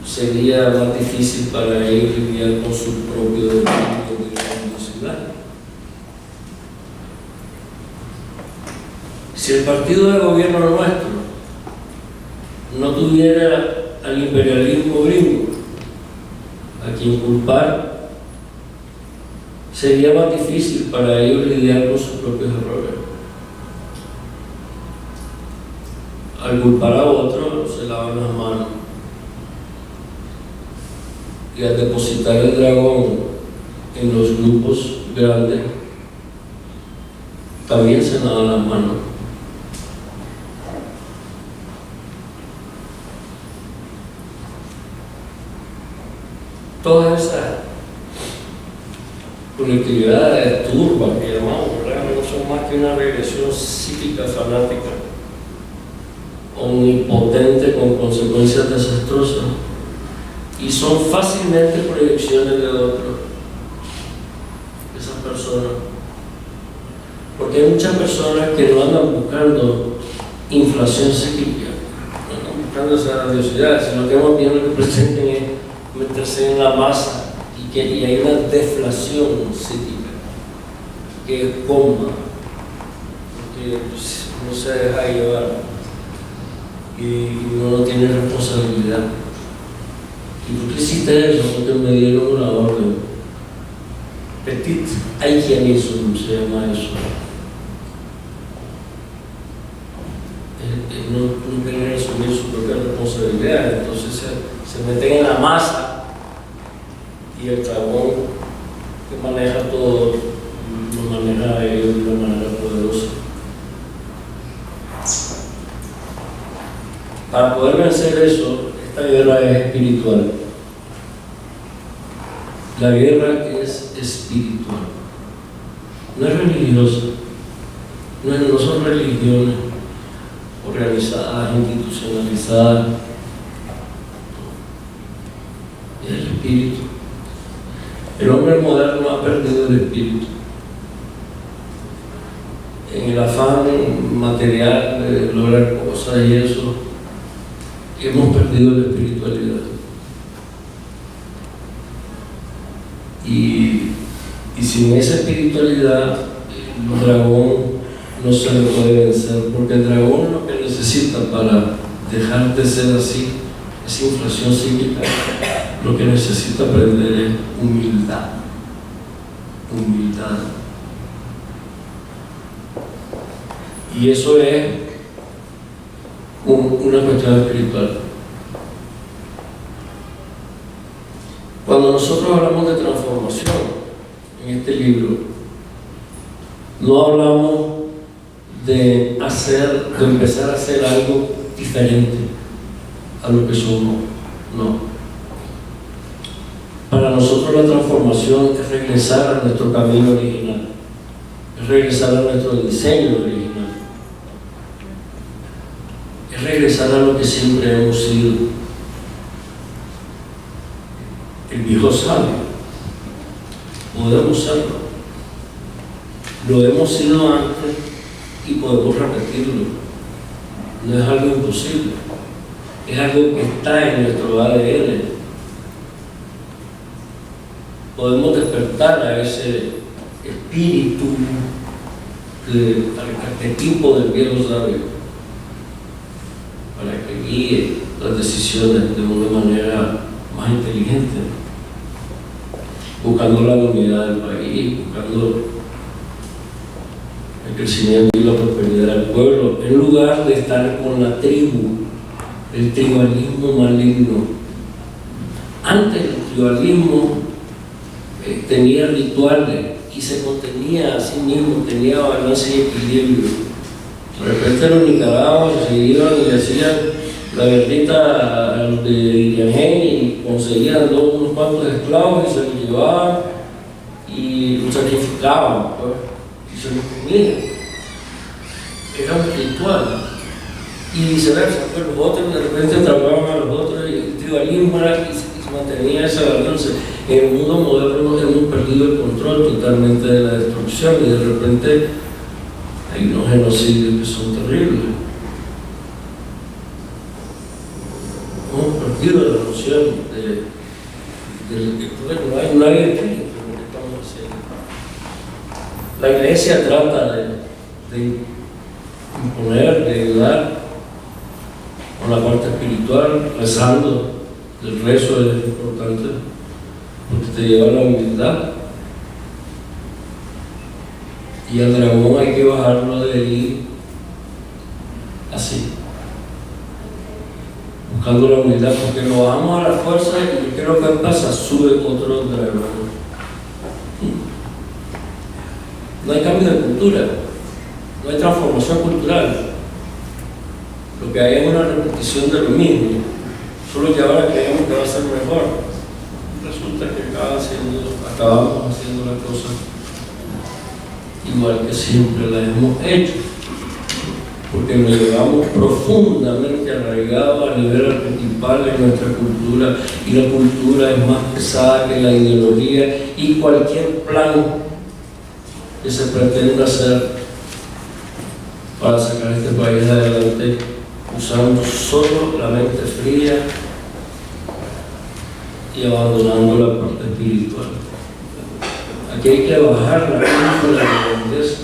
sería más difícil para ellos lidiar con su propio desafío de grandiosidad. Si el partido de gobierno nuestro no tuviera al imperialismo gringo a quien culpar, sería más difícil para ellos lidiar con sus propios errores. Al culpar a otro, se lavan las manos. Y al depositar el dragón en los grupos grandes, también se lavan las manos. Todas esas colectividades turbas que llamamos, ¿verdad? No son más que una regresión psíquica fanática, omnipotente con consecuencias desastrosas, y son fácilmente proyecciones de otros, esas personas. Porque hay muchas personas que no andan buscando inflación psíquica, no andan buscando esa grandiosidad, sino que más bien lo que presenten es meterse en la masa. Y hay una deflación psíquica que es cómoda, porque no se deja llevar y uno no tiene responsabilidad. ¿Y por qué hiciste eso? Porque me dieron una orden. Petit haitianismo se llama eso. No querer asumir su propia responsabilidad, entonces se meten en la masa. Y el dragón que maneja todo, lo maneja a ellos de una manera poderosa. Para poder vencer eso, esta guerra es espiritual. La guerra es espiritual. No es religiosa. No son religiones organizadas, institucionalizadas. Es el espíritu. El hombre moderno ha perdido el espíritu. En el afán material de lograr cosas y eso, hemos perdido la espiritualidad. Y sin esa espiritualidad, el dragón no se le puede vencer, porque el dragón lo que necesita para dejar de ser así, esa inflación psíquica, lo que necesita aprender es humildad. Humildad. Y eso es una cuestión espiritual. Cuando nosotros hablamos de transformación en este libro, no hablamos de empezar a hacer algo diferente a lo que somos, no. Para nosotros la transformación es regresar a nuestro camino original, es regresar a nuestro diseño original, es regresar a lo que siempre hemos sido. el viejo sabio. Podemos serlo. Lo hemos sido antes y podemos repetirlo. No es algo imposible. Es algo que está en nuestro ADN. Podemos despertar a ese espíritu al arquetipo del viejo sabio para que guíe las decisiones de una manera más inteligente, buscando la unidad del país, buscando el crecimiento y la prosperidad del pueblo, en lugar de estar con la tribu, el tribalismo maligno. Antes el tribalismo tenía rituales y se contenía a sí mismo, tenía balance y equilibrio. De repente los nicaragüenses se iban y hacían la guerrita de Iriangén y conseguían unos cuantos esclavos y se los llevaban y los sacrificaban, pues, y se los comían. Era un ritual. Y viceversa, pues los otros de repente atrapaban a los otros y el tribalismo era y se mantenía ese balance. En el mundo moderno hemos perdido el control totalmente de la destrucción y de repente hay unos genocidios que son terribles. Hemos perdido la noción de que no hay espíritu en lo que estamos haciendo. La iglesia trata de imponer, de ayudar con la parte espiritual, rezando. El rezo es importante porque te lleva a la humildad. Y al dragón hay que bajarlo de ahí así, buscando la humildad, porque lo bajamos a la fuerza y ¿qué es lo que pasa? Sube otro dragón. No hay cambio de cultura, no hay transformación cultural. Lo que hay es una repetición de lo mismo, solo que ahora creemos que va a ser mejor. Resulta que acabamos haciendo la cosa igual que siempre la hemos hecho, porque nos llevamos profundamente arraigados a nivel arquetipal en nuestra cultura, y la cultura es más pesada que la ideología y cualquier plan que se pretenda hacer para sacar este país adelante usando solo la mente fría y abandonando la parte espiritual. Aquí hay que bajar la cúpula de la grandeza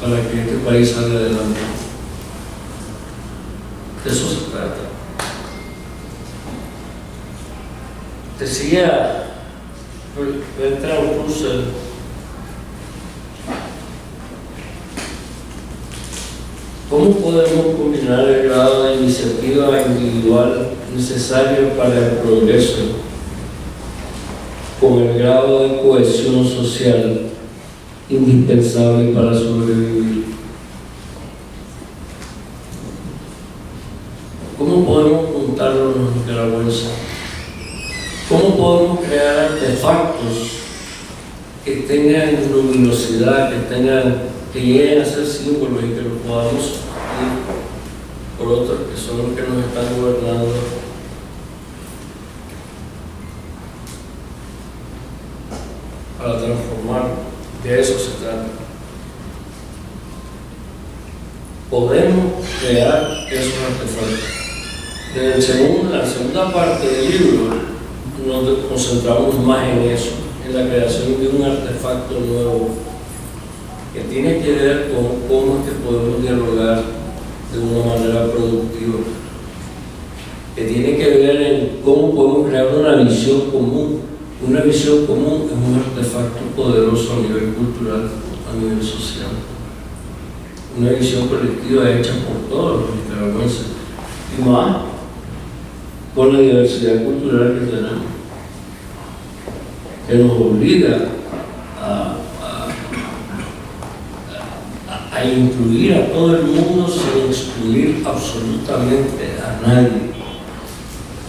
para que este país salga adelante. De eso se trata. Decía Bertrand Russell, ¿cómo podemos combinar el grado de iniciativa individual necesario para el progreso con el grado de cohesión social indispensable para sobrevivir? ¿Cómo podemos juntarnos los nicaragüenses? ¿Cómo podemos crear artefactos que tengan luminosidad, que lleguen a ser símbolos y que los podamos sustituir por otros que son los que nos están gobernando? Para transformar, de eso se trata. Podemos crear esos artefactos. En la segunda parte del libro nos concentramos más en eso, en la creación de un artefacto nuevo que tiene que ver con cómo es que podemos dialogar de una manera productiva, que tiene que ver en cómo podemos crear una visión común. Una visión común es un artefacto poderoso a nivel cultural, a nivel social. Una visión colectiva hecha por todos los nicaragüenses, y más con la diversidad cultural que tenemos, que nos obliga a incluir a todo el mundo sin excluir absolutamente a nadie.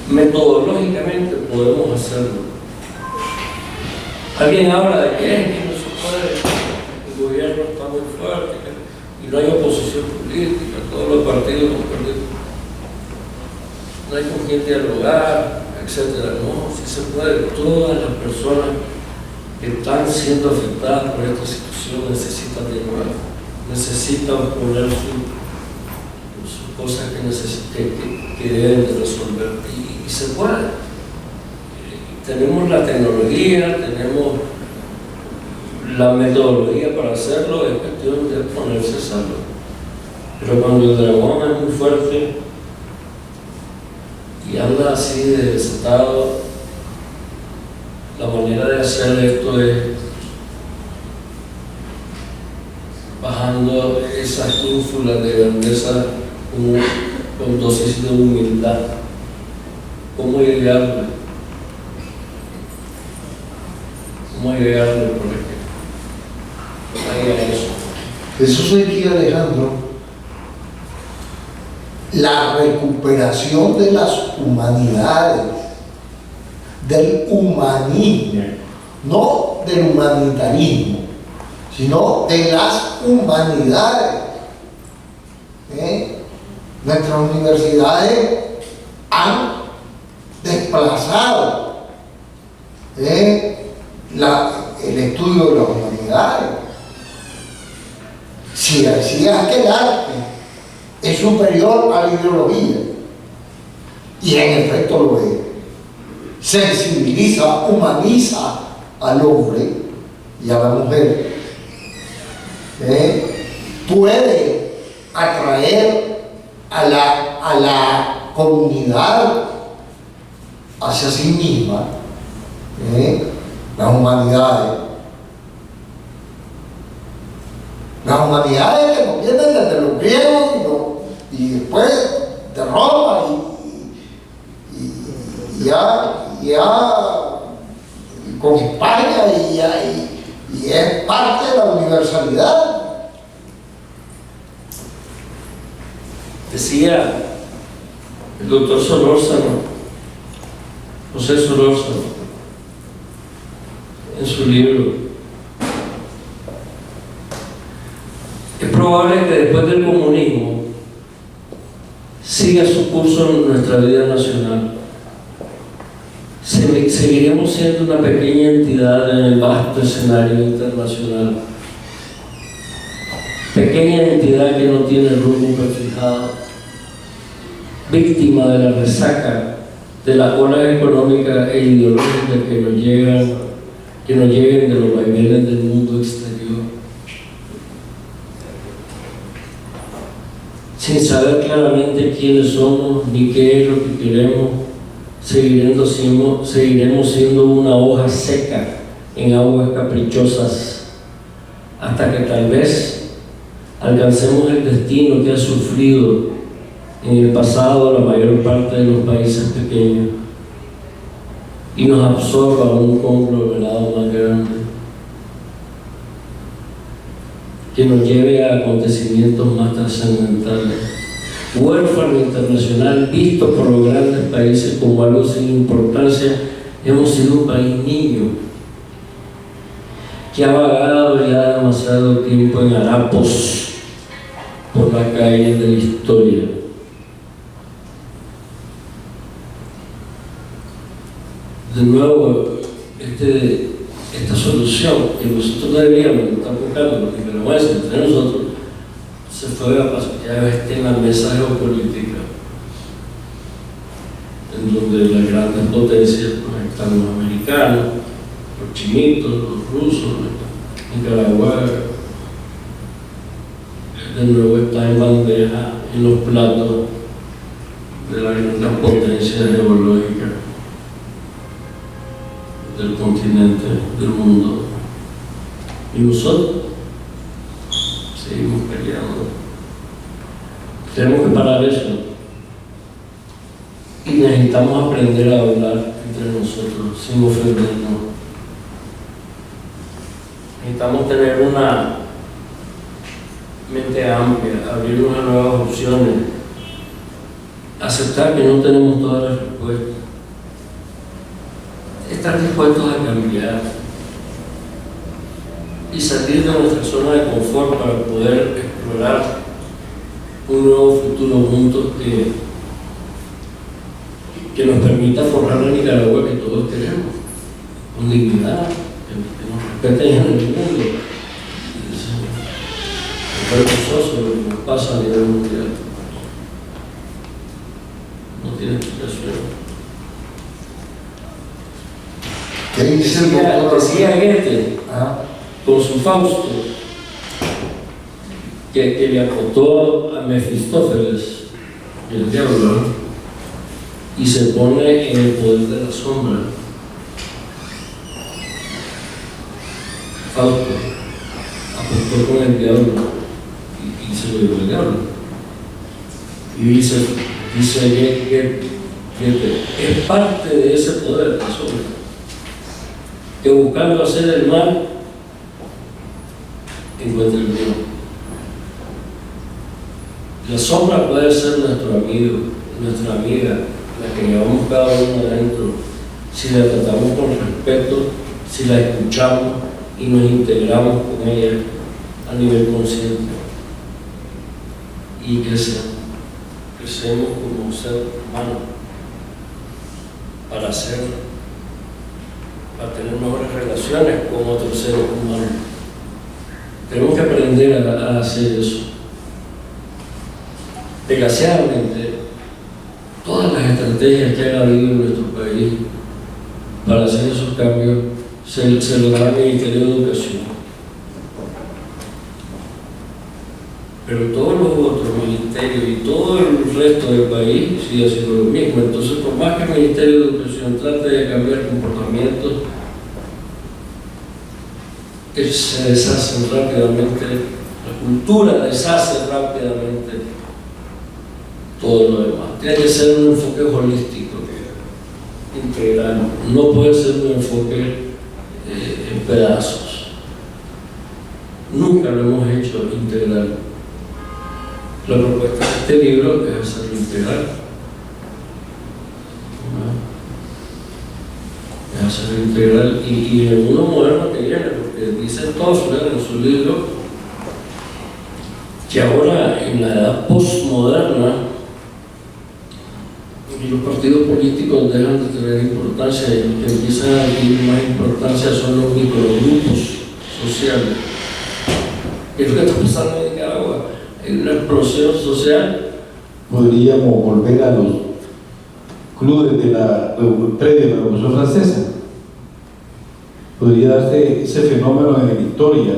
Metodológicamente podemos hacerlo. Alguien habla de que no se puede, el gobierno está muy fuerte y no hay oposición política, todos los partidos han perdido. no hay con quién dialogar, etcétera. No, sí se puede. Todas las personas que están siendo afectadas por esta situación necesitan dialogar, necesitan poner sus cosas que deben de resolver, y se puede. Tenemos la tecnología, tenemos la metodología para hacerlo, es cuestión de ponerse a hacerlo. Pero cuando el dragón es muy fuerte y anda así de desatado, la manera de hacer esto es bajando esas ínfulas de grandeza con dosis de humildad. ¿Cómo llegarle? ¿Cómo llegarle por eso? Eso sería, Alejandro, la recuperación de las humanidades, del humanismo, no del humanitarismo, sino de las humanidades. Nuestras universidades han desplazado el estudio de las humanidades. Si decías que el arte es superior a la ideología, y en efecto lo es, sensibiliza, humaniza al hombre y a la mujer, puede atraer a la comunidad hacia sí misma, las humanidades que nos vienen desde los griegos y después de Roma y ya con España y es parte de la universalidad. Decía el doctor Solórzano, José Solórzano, en su libro: es probable que después del comunismo siga su curso en nuestra vida nacional. Seguiremos siendo una pequeña entidad en el vasto escenario internacional. Pequeña entidad que no tiene rumbo prefijado, víctima de la resaca de las olas económicas e ideológicas que nos lleguen de los vaivenes del mundo exterior. Sin saber claramente quiénes somos ni qué es lo que queremos, seguiremos siendo una hoja seca en aguas caprichosas, hasta que tal vez alcancemos el destino que ha sufrido en el pasado la mayor parte de los países pequeños y nos absorba un conglomerado más grande que nos lleve a acontecimientos más trascendentales. Huérfano internacional, visto por los grandes países como algo sin importancia, hemos sido un país niño que ha vagado ya demasiado tiempo en harapos por las calles de la historia. De nuevo, esta solución que nosotros deberíamos estar buscando, porque lo es entre nosotros, se fue a pasar ya en la mesa geopolítica, en donde las grandes potencias pues, están los americanos, los chinitos, los rusos, Nicaragua, de nuevo está en bandeja en los platos de las grandes potencias geológicas del continente, del mundo. Y nosotros seguimos peleando. Tenemos que parar eso. Y necesitamos aprender a hablar entre nosotros sin ofendernos. Necesitamos tener una mente amplia, abrirnos a nuevas opciones, aceptar que no tenemos todas las respuestas, estar dispuestos a cambiar y salir de nuestra zona de confort para poder explorar un nuevo futuro juntos que nos permita forjar la Nicaragua que todos queremos, con dignidad, que nos respeten en el mundo. Es vergonzoso lo que nos pasa a nivel mundial. No tiene explicación. ¿Qué dice el doctor? Decía Goethe, con su Fausto, que le acotó a Mefistófeles, el diablo, y se pone en el poder de la sombra. Fausto apostó con el diablo y se lo llevó el diablo. Y dice Goethe, es parte de ese poder de la sombra, que buscando hacer el mal encuentra el bien. La sombra puede ser nuestro amigo, nuestra amiga, la que llevamos cada uno adentro, si la tratamos con respeto, si la escuchamos y nos integramos con ella a nivel consciente. Y crecemos como ser humano para tener mejores relaciones con otros seres humanos. Tenemos que aprender a hacer eso. Desgraciadamente, todas las estrategias que han habido en nuestro país para hacer esos cambios se lo da el Ministerio de Educación. Pero todos los otros ministerios y todo el resto del país sigue haciendo lo mismo. Entonces, por más que el Ministerio de Educación trate de cambiar comportamientos, se deshacen rápidamente, la cultura deshace rápidamente todo lo demás. Tiene que ser un enfoque holístico, integral. No puede ser un enfoque en pedazos. Nunca lo hemos hecho integral. La propuesta de este libro es hacerlo integral. Es hacerlo integral y en el mundo moderno que viene, porque dice Toffler en su libro que ahora en la edad postmoderna los partidos políticos dejan de tener importancia y los que empiezan a adquirir más importancia son los microgrupos sociales. ¿Qué es lo que está pasando en Nicaragua? Hay una explosión social. Podríamos volver a los clubes de la previa de la Revolución Francesa. Podría darse ese fenómeno en la historia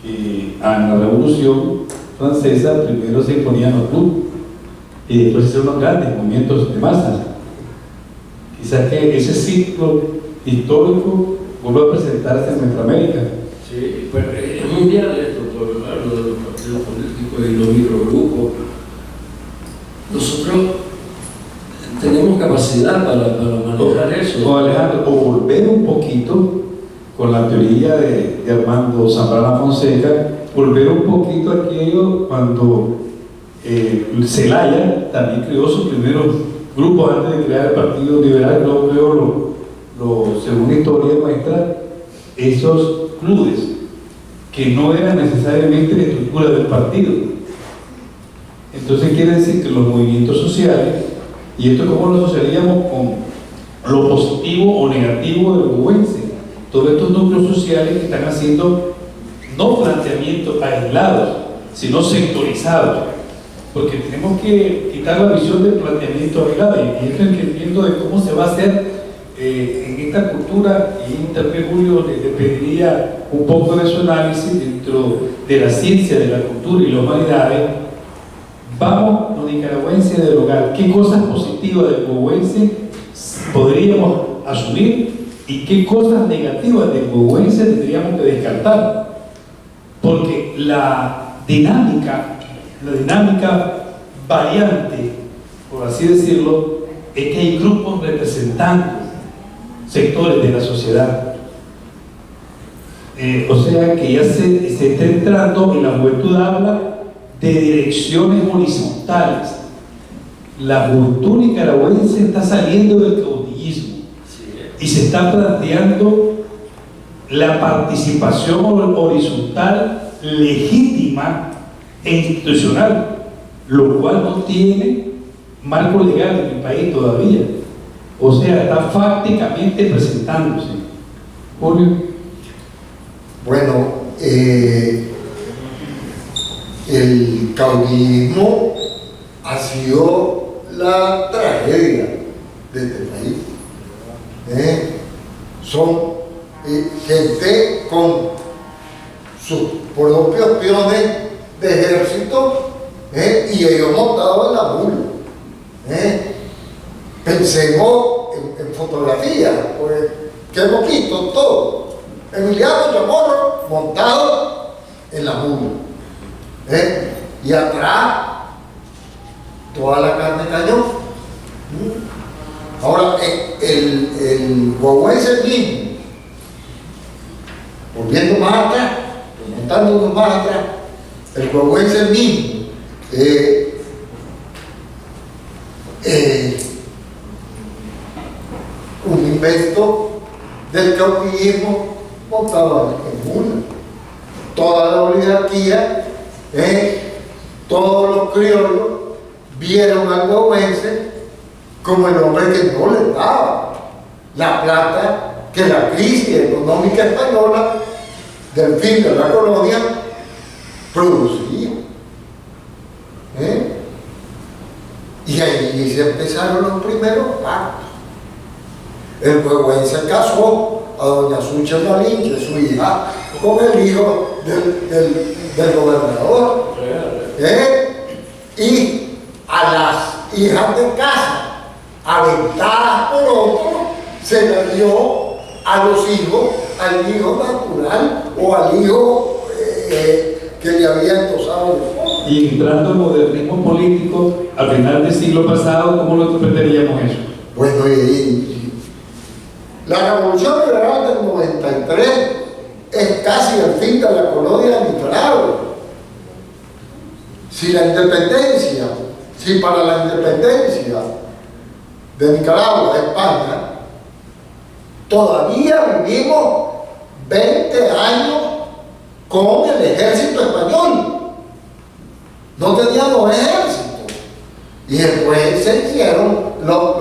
que en la Revolución Francesa primero se imponían los clubes y después se hicieron unos grandes movimientos de masas. Quizás que ese ciclo histórico vuelva a presentarse en nuestra América. Sí, pues es mundial esto, por lo de los partidos políticos y los microgrupos. Nosotros tenemos capacidad para manejar eso. O Alejandro, o volver un poquito con la teoría de Armando Zambrana Fonseca, volver un poquito a aquello cuando Zelaya también creó sus primeros grupos antes de crear el Partido Liberal. Luego creó, según la historia muestra, esos clubes que no eran necesariamente la estructura del partido. Entonces quiere decir que los movimientos sociales, y esto cómo lo asociaríamos con lo positivo o negativo del huehuense, todos estos núcleos sociales que están haciendo no planteamientos aislados, sino sectorizados, porque tenemos que quitar la visión del planteamiento aislado, y esto entendiendo de cómo se va a hacer en esta cultura. Y también Julio le pediría un poco de su análisis dentro de la ciencia, de la cultura y las humanidades. Vamos los nicaragüenses del hogar, qué cosas positivas del huehuense podríamos asumir y qué cosas negativas del huehuense tendríamos que descartar, porque la dinámica variante, por así decirlo, es que hay grupos representando sectores de la sociedad. O sea que ya se está entrando, y la juventud habla de direcciones horizontales. La juventud nicaragüense está saliendo del caudillismo y se está planteando la participación horizontal legítima e institucional, lo cual no tiene marco legal en el país todavía. O sea, está fácticamente presentándose. Julio. Bueno, el caudillismo ha sido la tragedia de este país. Son gente con sus propios peones de ejército y ellos montados en la mula. Pensemos en fotografía, pues, que hemos visto todo. Emiliano Chamorro montado en la mula. Y atrás toda la carne cañón. Ahora, el guagüense mismo, volviendo más atrás, montándonos más atrás, el guagüense mismo, un invento del caudillismo montado en mula. Toda la oligarquía, todos los criollos vieron al guagüense como el hombre que no les daba la plata que la crisis económica española del fin de la colonia producía. Y ahí se empezaron los primeros pactos. El huehuense casó a doña Sucha Marín, que es su hija, con el hijo del gobernador. Y a las hijas de casa, aventadas por otro, se le dio a los hijos, al hijo natural o al hijo que le había endosado el fondo. Y entrando al modernismo político, al final del siglo pasado, ¿cómo lo interpretaríamos eso? Bueno, la Revolución Liberal del 93 es casi el fin de la colonia de Nicaragua. Si para la independencia de Nicaragua, España, todavía vivimos 20 años con el ejército español. No teníamos ejército. Y después se hicieron los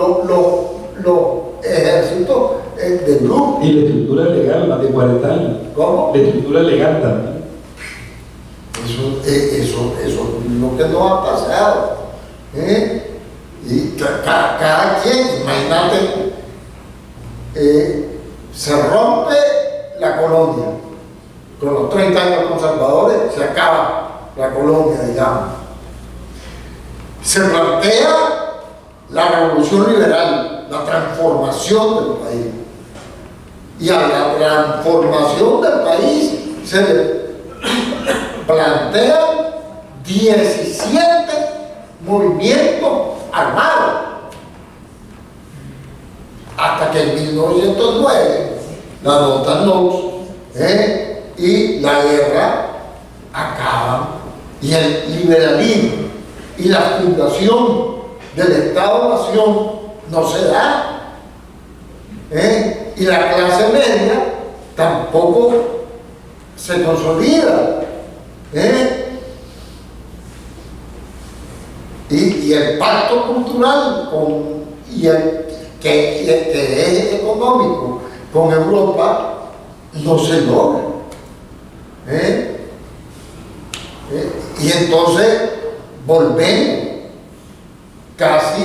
ejércitos de grupo. Y la estructura legal, más de 40 años. ¿Cómo? La estructura legal también. Eso es lo que nos ha pasado. Y cada quien, imagínate, se rompe la colonia. Con los 30 años conservadores se acaba la colonia, digamos. Se plantea la revolución liberal, la transformación del país. Y a la transformación del país se le plantean 17 movimientos armados. Hasta que en 1909 la nota Knox y la guerra acaban, y el liberalismo y la fundación del Estado-Nación no se da, y la clase media tampoco se consolida, y el pacto cultural que es económico con Europa no se logra. Y entonces volvemos casi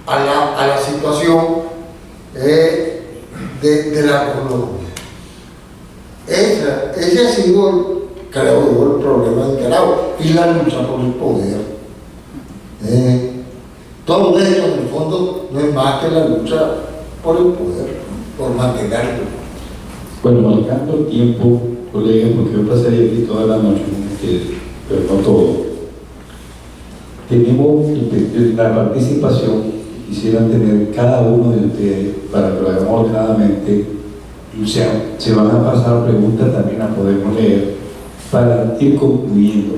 a la situación de la colonia. Ese ha sido, creo yo, el problema de Nicaragua y la lucha por el poder. Todo esto en el fondo no es más que la lucha por el poder, por mantenerlo. Bueno, marcando el tiempo, colega, porque yo pasaría aquí toda la noche con ustedes, pero no todo. Tenemos la participación que quisieran tener cada uno de ustedes para que lo hagamos ordenadamente. O sea, se van a pasar preguntas también a podernos leer para ir concluyendo.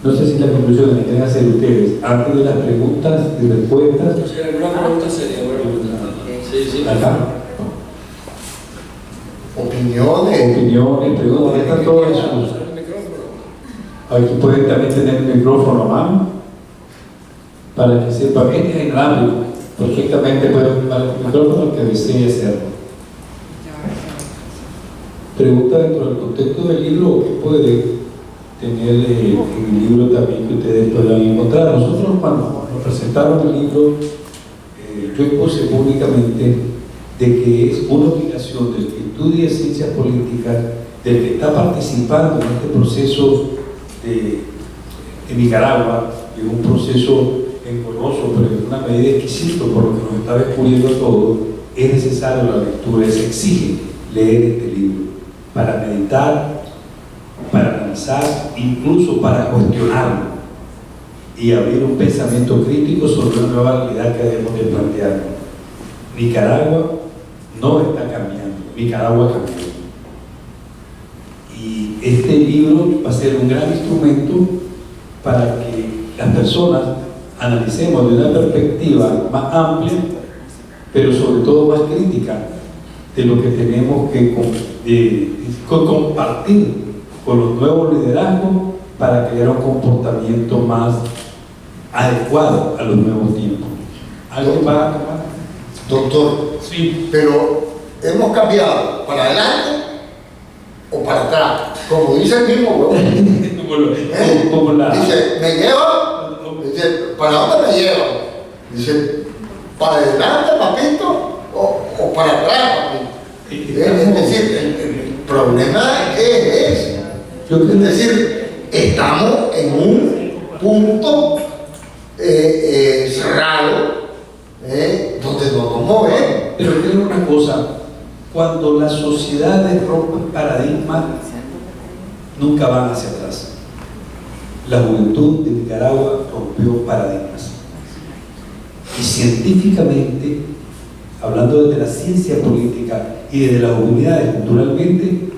No sé si las conclusiones que quieren hacer ustedes antes de las preguntas y respuestas. Si alguna pregunta sería buena. Sí. Acá. Opiniones, preguntas, están todo eso. Aquí pueden también tener el micrófono a mano para que sepan, este es inalámbrico, perfectamente puede ocupar el micrófono que desee hacerlo. Pregunta dentro del contexto del libro, ¿qué puede tener en el libro también que ustedes puedan encontrar? Nosotros cuando nos presentaron el libro, yo expuse públicamente de que es una obligación del que estudie ciencias políticas, del que está participando en este proceso en Nicaragua, en un proceso engorroso, pero en una medida exquisito por lo que nos está descubriendo todo, es necesario la lectura, se exige leer este libro para meditar, para analizar, incluso para cuestionarlo y abrir un pensamiento crítico sobre una nueva realidad que debemos de plantear. Nicaragua no está cambiando, Nicaragua cambió. Y este libro va a ser un gran instrumento para que las personas analicemos de una perspectiva más amplia, pero sobre todo más crítica, de lo que tenemos que compartir con los nuevos liderazgos para crear un comportamiento más adecuado a los nuevos tiempos. ¿Algo va a tomar? Doctor, Sí. pero hemos cambiado para adelante o para atrás, como dice el mismo huevón. Como la... Dice, ¿me lleva? Dice, ¿para dónde me lleva? Dice, ¿para adelante, papito? ¿O para atrás, papito? Es decir, el problema es ese. Es decir, estamos en un punto cerrado donde no nos movemos. Pero creo una cosa, cuando las sociedades rompen paradigmas, nunca van hacia atrás. La juventud de Nicaragua rompió paradigmas. Y científicamente, hablando desde la ciencia política y desde las comunidades culturalmente,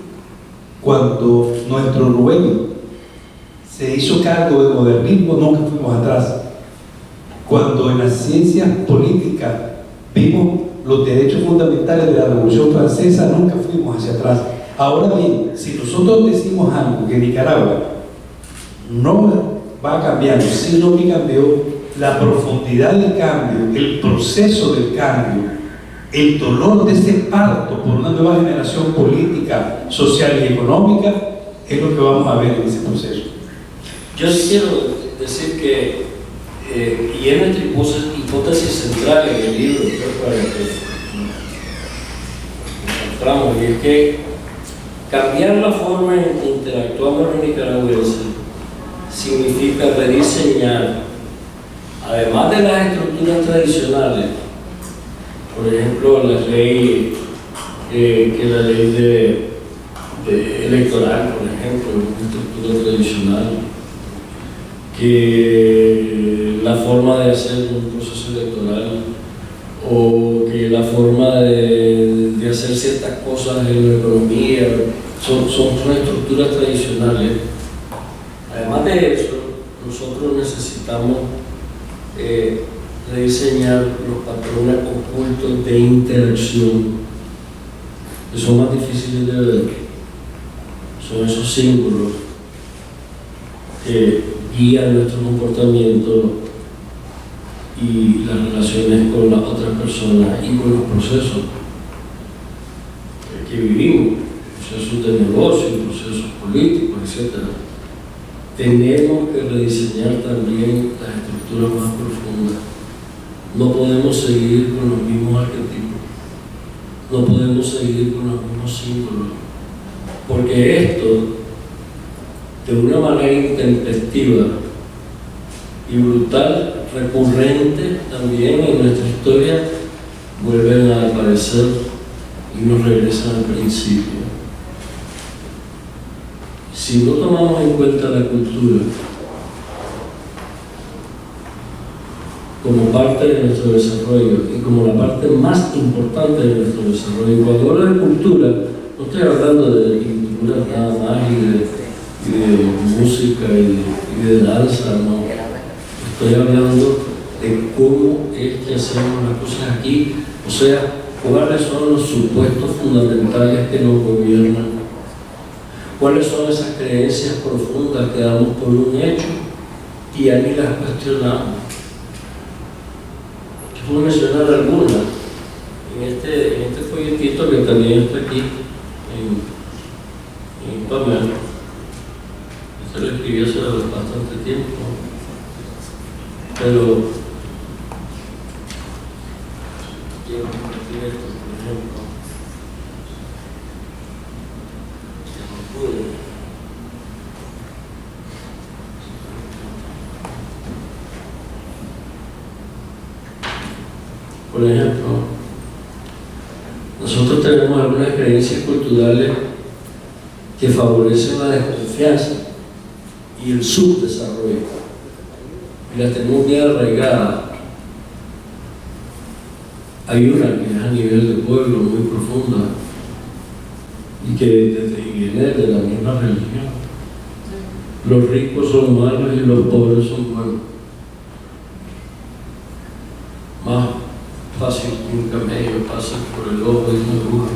cuando nuestro Rubén se hizo cargo del modernismo, nunca fuimos atrás. Cuando en las ciencias políticas vimos los derechos fundamentales de la Revolución Francesa, nunca fuimos hacia atrás. Ahora bien, si nosotros decimos algo que Nicaragua no va cambiando, sino que cambió, la profundidad del cambio, el proceso del cambio, el dolor de ese parto por una nueva generación política, social y económica, es lo que vamos a ver en ese proceso. Yo sí quiero decir que, y es nuestra hipótesis central en el libro, para que encontramos, y es que cambiar la forma en que interactuamos los nicaragüenses significa rediseñar, además de las estructuras tradicionales, por ejemplo, la ley, que la ley electoral, por ejemplo, una estructura tradicional, que la forma de hacer un proceso electoral, o que la forma de hacer ciertas cosas en la economía, son estructuras tradicionales. Además de eso, nosotros necesitamos rediseñar los patrones ocultos de interacción, que son más difíciles de ver. Son esos símbolos que guían nuestro comportamiento y las relaciones con las otras personas y con los procesos que vivimos, procesos de negocio, procesos políticos, etc. Tenemos que rediseñar también las estructuras más profundas. No podemos seguir con los mismos arquetipos, no podemos seguir con los mismos símbolos, porque esto, de una manera intempestiva y brutal, recurrente también en nuestra historia, vuelven a aparecer y nos regresan al principio. Si no tomamos en cuenta la cultura como parte de nuestro desarrollo y como la parte más importante de nuestro desarrollo, y cuando hablo de cultura, no estoy hablando de pintura nada más y de música y de danza, no. Estoy hablando de cómo es que hacemos las cosas aquí, o sea, cuáles son los supuestos fundamentales que nos gobiernan, cuáles son esas creencias profundas que damos por un hecho y ahí las cuestionamos. puedo mencionar algunas. En este folletito que también está aquí, en papel, esto lo escribí hace bastante tiempo, pero quiero compartir esto, por ejemplo. Por ejemplo, nosotros tenemos algunas creencias culturales que favorecen la desconfianza y el subdesarrollo, y las tenemos bien arraigadas. Hay una que es a nivel de pueblo muy profunda y que viene de la misma religión. Los ricos son malos y los pobres son buenos. Más fácil que un camello pasa por el ojo de una aguja.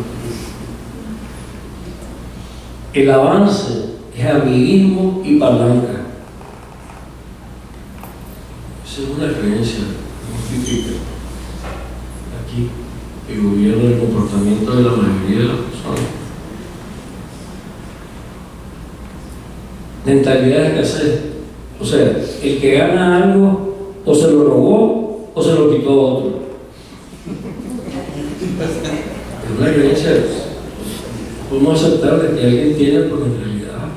El avance es amiguismo y palanca. Esa es una creencia muy típica aquí que gobierna el comportamiento de la mayoría de las personas. Mentalidad de escasez. O sea, el que gana algo o se lo robó o se lo quitó a otro. Es una creencia. Podemos aceptar de que alguien tiene, pero en realidad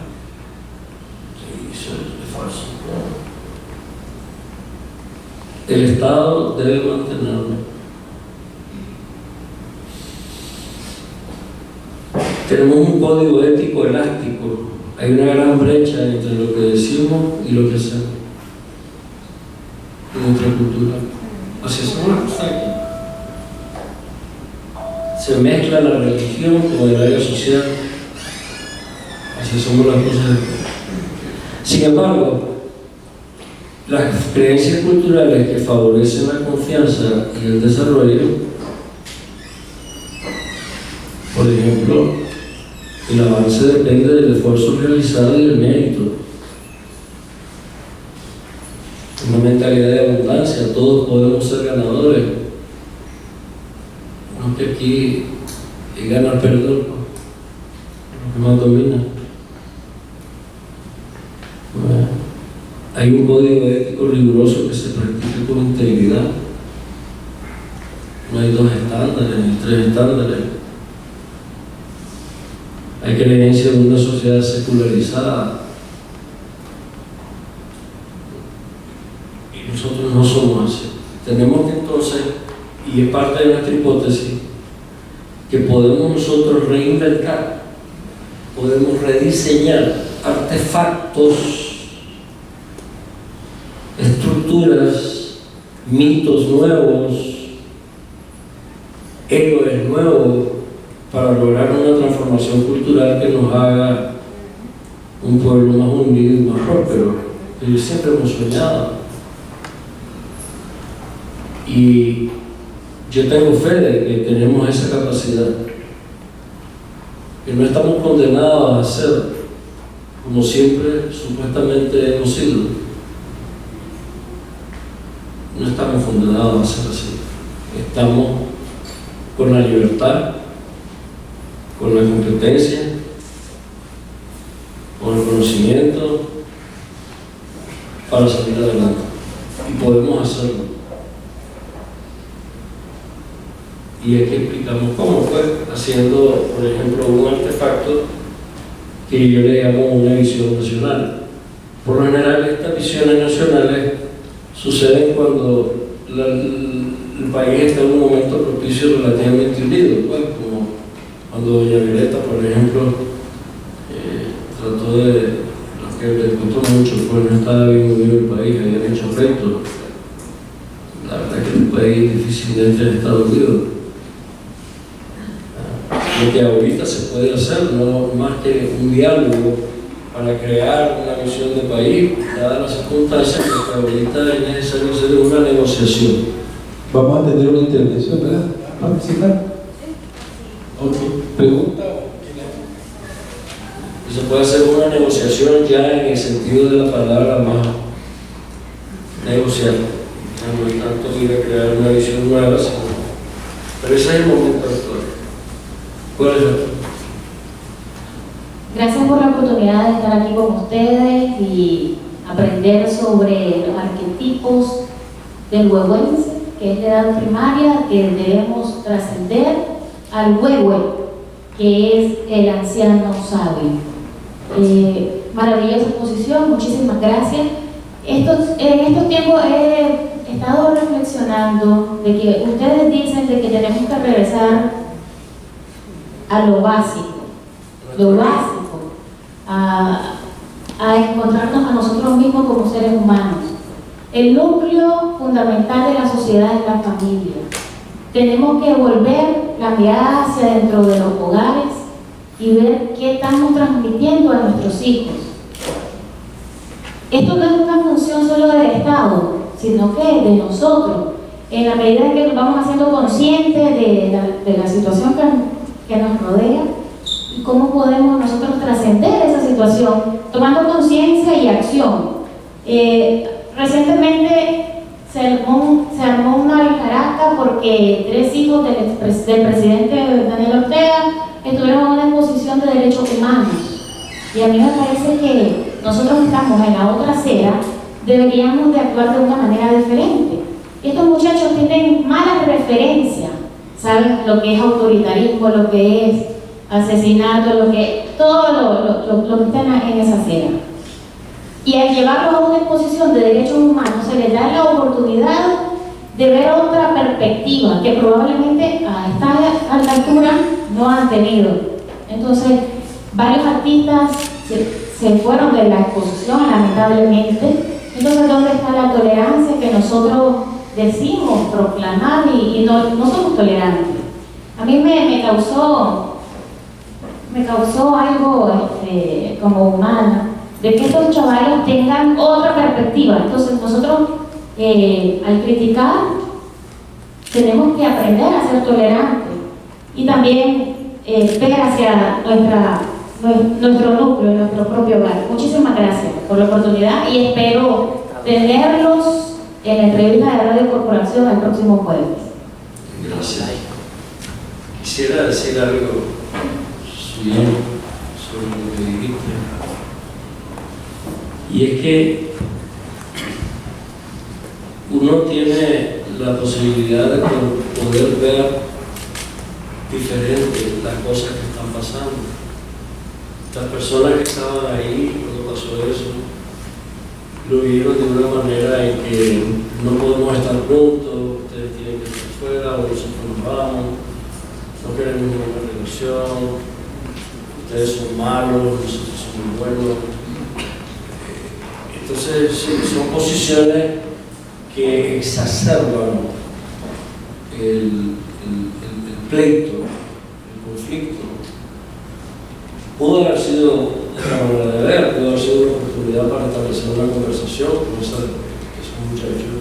sí, eso es falso. El Estado debe mantenerlo. Tenemos un código ético elástico. Hay una gran brecha entre lo que decimos y lo que hacemos en nuestra cultura. Así somos las cosas aquí. Se mezcla la religión con el área social. Así somos las cosas aquí. Sin embargo, las creencias culturales que favorecen la confianza y el desarrollo, por ejemplo, el avance depende del esfuerzo realizado y del mérito. Una mentalidad de abundancia, todos podemos ser ganadores. No que aquí ganar perdón, lo que más domina. Bueno, hay un código ético riguroso que se practica con integridad. No hay 2 estándares ni 3 estándares. Hay creencia de una sociedad secularizada y nosotros no somos así. Tenemos que entonces, y es parte de nuestra hipótesis, que podemos nosotros reinventar, podemos rediseñar artefactos, estructuras, mitos nuevos, héroes nuevos, para lograr una transformación cultural que nos haga un pueblo más unido y más próspero, que siempre hemos soñado. Y yo tengo fe de que tenemos esa capacidad, que no estamos condenados a ser como siempre supuestamente hemos sido. No estamos condenados a ser así. Estamos con la libertad, con la competencia, con el conocimiento para salir adelante. Y podemos hacerlo. Y aquí explicamos cómo fue, haciendo, por ejemplo, un artefacto que yo le llamo una visión nacional. Por lo general, estas visiones nacionales suceden cuando el país está en un momento propicio relativamente unido, pues, como cuando doña Violeta, por ejemplo, trató de, lo que le costó mucho, pues no estaba bien unido el país, habían hecho efectos. La verdad que el país difícilmente ha estado unido. Lo que ahorita se puede hacer, no más que un diálogo para crear una visión de país, dadas las circunstancias, porque ahorita es necesario hacer una negociación. Vamos a tener una intervención, ¿verdad? ¿Participar? Ok. ¿Pregunta? Y se puede hacer una negociación ya en el sentido de la palabra más negociar. no es tanto ir a crear una visión nueva, pero ese es el momento actual. ¿Cuál es el? Gracias por la oportunidad de estar aquí con ustedes y aprender sobre los arquetipos del huehuense, que es de edad primaria, que debemos trascender al huehue, que es el anciano sabio. Maravillosa exposición, muchísimas gracias. En estos tiempos he estado reflexionando de que ustedes dicen de que tenemos que regresar a lo básico, a encontrarnos a nosotros mismos como seres humanos. El núcleo fundamental de la sociedad es la familia. Tenemos que volver la mirada hacia dentro de los hogares y ver qué estamos transmitiendo a nuestros hijos. Esto no es una función solo del Estado, sino que de nosotros, en la medida que nos vamos haciendo conscientes de la situación que nos rodea y cómo podemos nosotros trascender esa situación, tomando conciencia y acción. Recientemente se armó una algarata porque 3 hijos del presidente Daniel Ortega estuvieron en una exposición de derechos humanos. Y a mí me parece que nosotros estamos en la otra acera, deberíamos de actuar de una manera diferente. Estos muchachos tienen malas referencias, saben lo que es autoritarismo, lo que es asesinato, todo lo que está en esa acera. Y al llevarlos a una exposición de derechos humanos se les da la oportunidad de ver otra perspectiva que probablemente a esta altura no han tenido. Entonces, varios artistas se fueron de la exposición, lamentablemente. Entonces, ¿dónde está la tolerancia que nosotros decimos proclamar y no somos tolerantes? A mí me causó algo como humana, de que estos chavales tengan otra perspectiva. Entonces nosotros al criticar tenemos que aprender a ser tolerantes y también ver hacia nuestro núcleo, nuestro propio hogar. Muchísimas gracias por la oportunidad y espero tenerlos en la entrevista de Radio Corporación el próximo jueves. Gracias. Quisiera decir algo sobre lo que dijiste. Y es que uno tiene la posibilidad de poder ver diferente las cosas que están pasando. Las personas que estaban ahí cuando pasó eso lo vieron de una manera en que no podemos estar juntos, ustedes tienen que estar fuera, o nosotros nos vamos, no queremos ninguna relación, ustedes son malos, nosotros somos buenos. Entonces son posiciones que exacerban el pleito, el conflicto. Pudo haber sido otra manera de ver, pudo haber sido una oportunidad para establecer una conversación con esos muchachos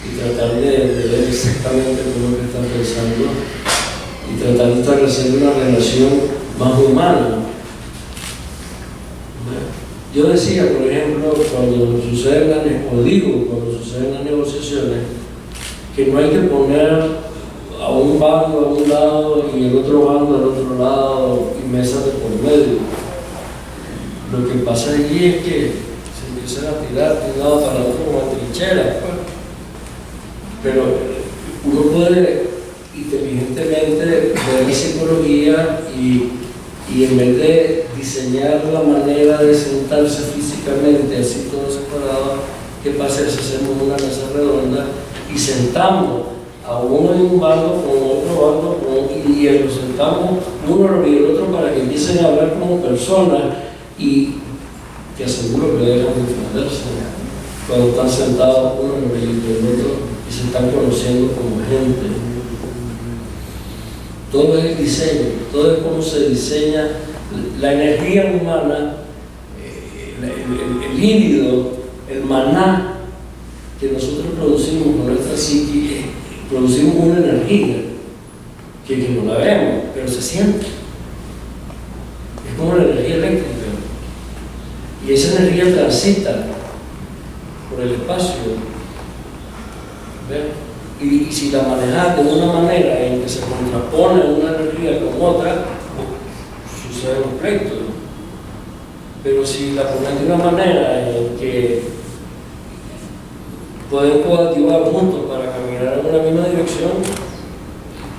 y tratar de ver exactamente cómo es que están pensando y tratar de establecer una relación más humana. Yo decía, por ejemplo, cuando suceden las negociaciones, que no hay que poner a un bando a un lado y el otro bando al otro lado y mesas de por medio. Lo que pasa allí es que se empiezan a tirar de un lado para otro como trincheras. Pero uno puede inteligentemente ver psicología y en vez de diseñar la manera de sentarse físicamente así todos separados, ¿qué pasa si hacemos una mesa redonda y sentamos a uno de un bando con otro bando y los sentamos uno y el otro para que empiecen a hablar como personas y te aseguro que dejan de entenderse cuando están sentados uno en el otro y se están conociendo como gente? Todo es el diseño, todo es cómo se diseña la energía humana, el líquido, el maná que nosotros producimos con nuestra psique, producimos una energía que no la vemos, pero se siente. Es como la energía eléctrica. Y esa energía transita por el espacio ¿Ves? Y si la manejas de una manera en que se contrapone una energía con otra, sucede un pleito. Pero si la pones de una manera en que pueden coactivar juntos para caminar en una misma dirección,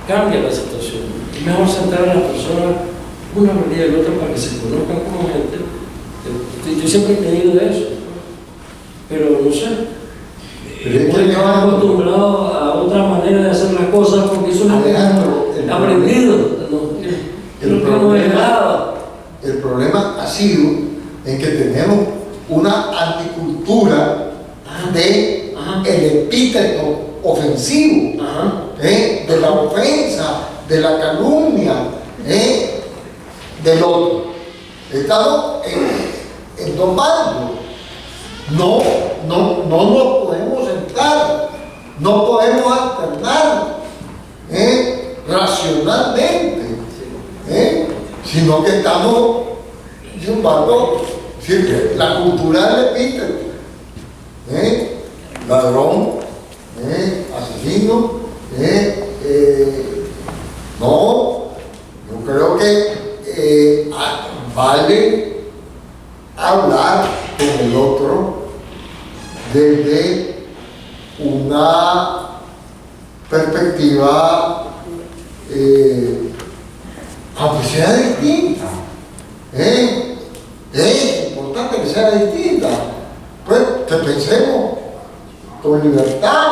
cambia la situación. Es mejor sentar a las personas una orilla y otra para que se conozcan como gente. Yo siempre he creído eso, pero no sé. Estamos acostumbrados a otra manera de hacer las cosas porque eso no es aprendido. El problema ha sido en que tenemos una anticultura de el epíteto ofensivo, de la ofensa, de la calumnia, del otro. Estamos en dos bandos. No nos podemos sentar, no podemos alternar racionalmente, sino que estamos zumbando la cultura del epíteto, ladrón, asesino, no, yo creo que vale hablar con el otro desde una perspectiva aunque sea distinta, es importante que sea distinta, pues que pensemos con libertad,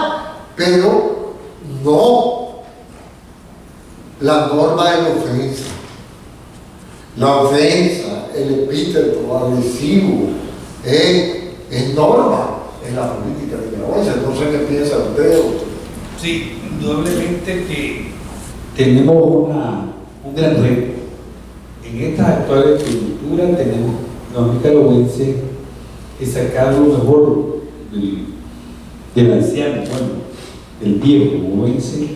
pero no la norma de la ofensa. La ofensa, el epíteto agresivo, es norma en la política nicaragüense. No sé qué piensa usted. Sí, indudablemente que tenemos un gran reto. En estas actuales coyunturas tenemos los nicaragüenses que sacar lo mejor del anciano, bueno, del viejo nicaragüense,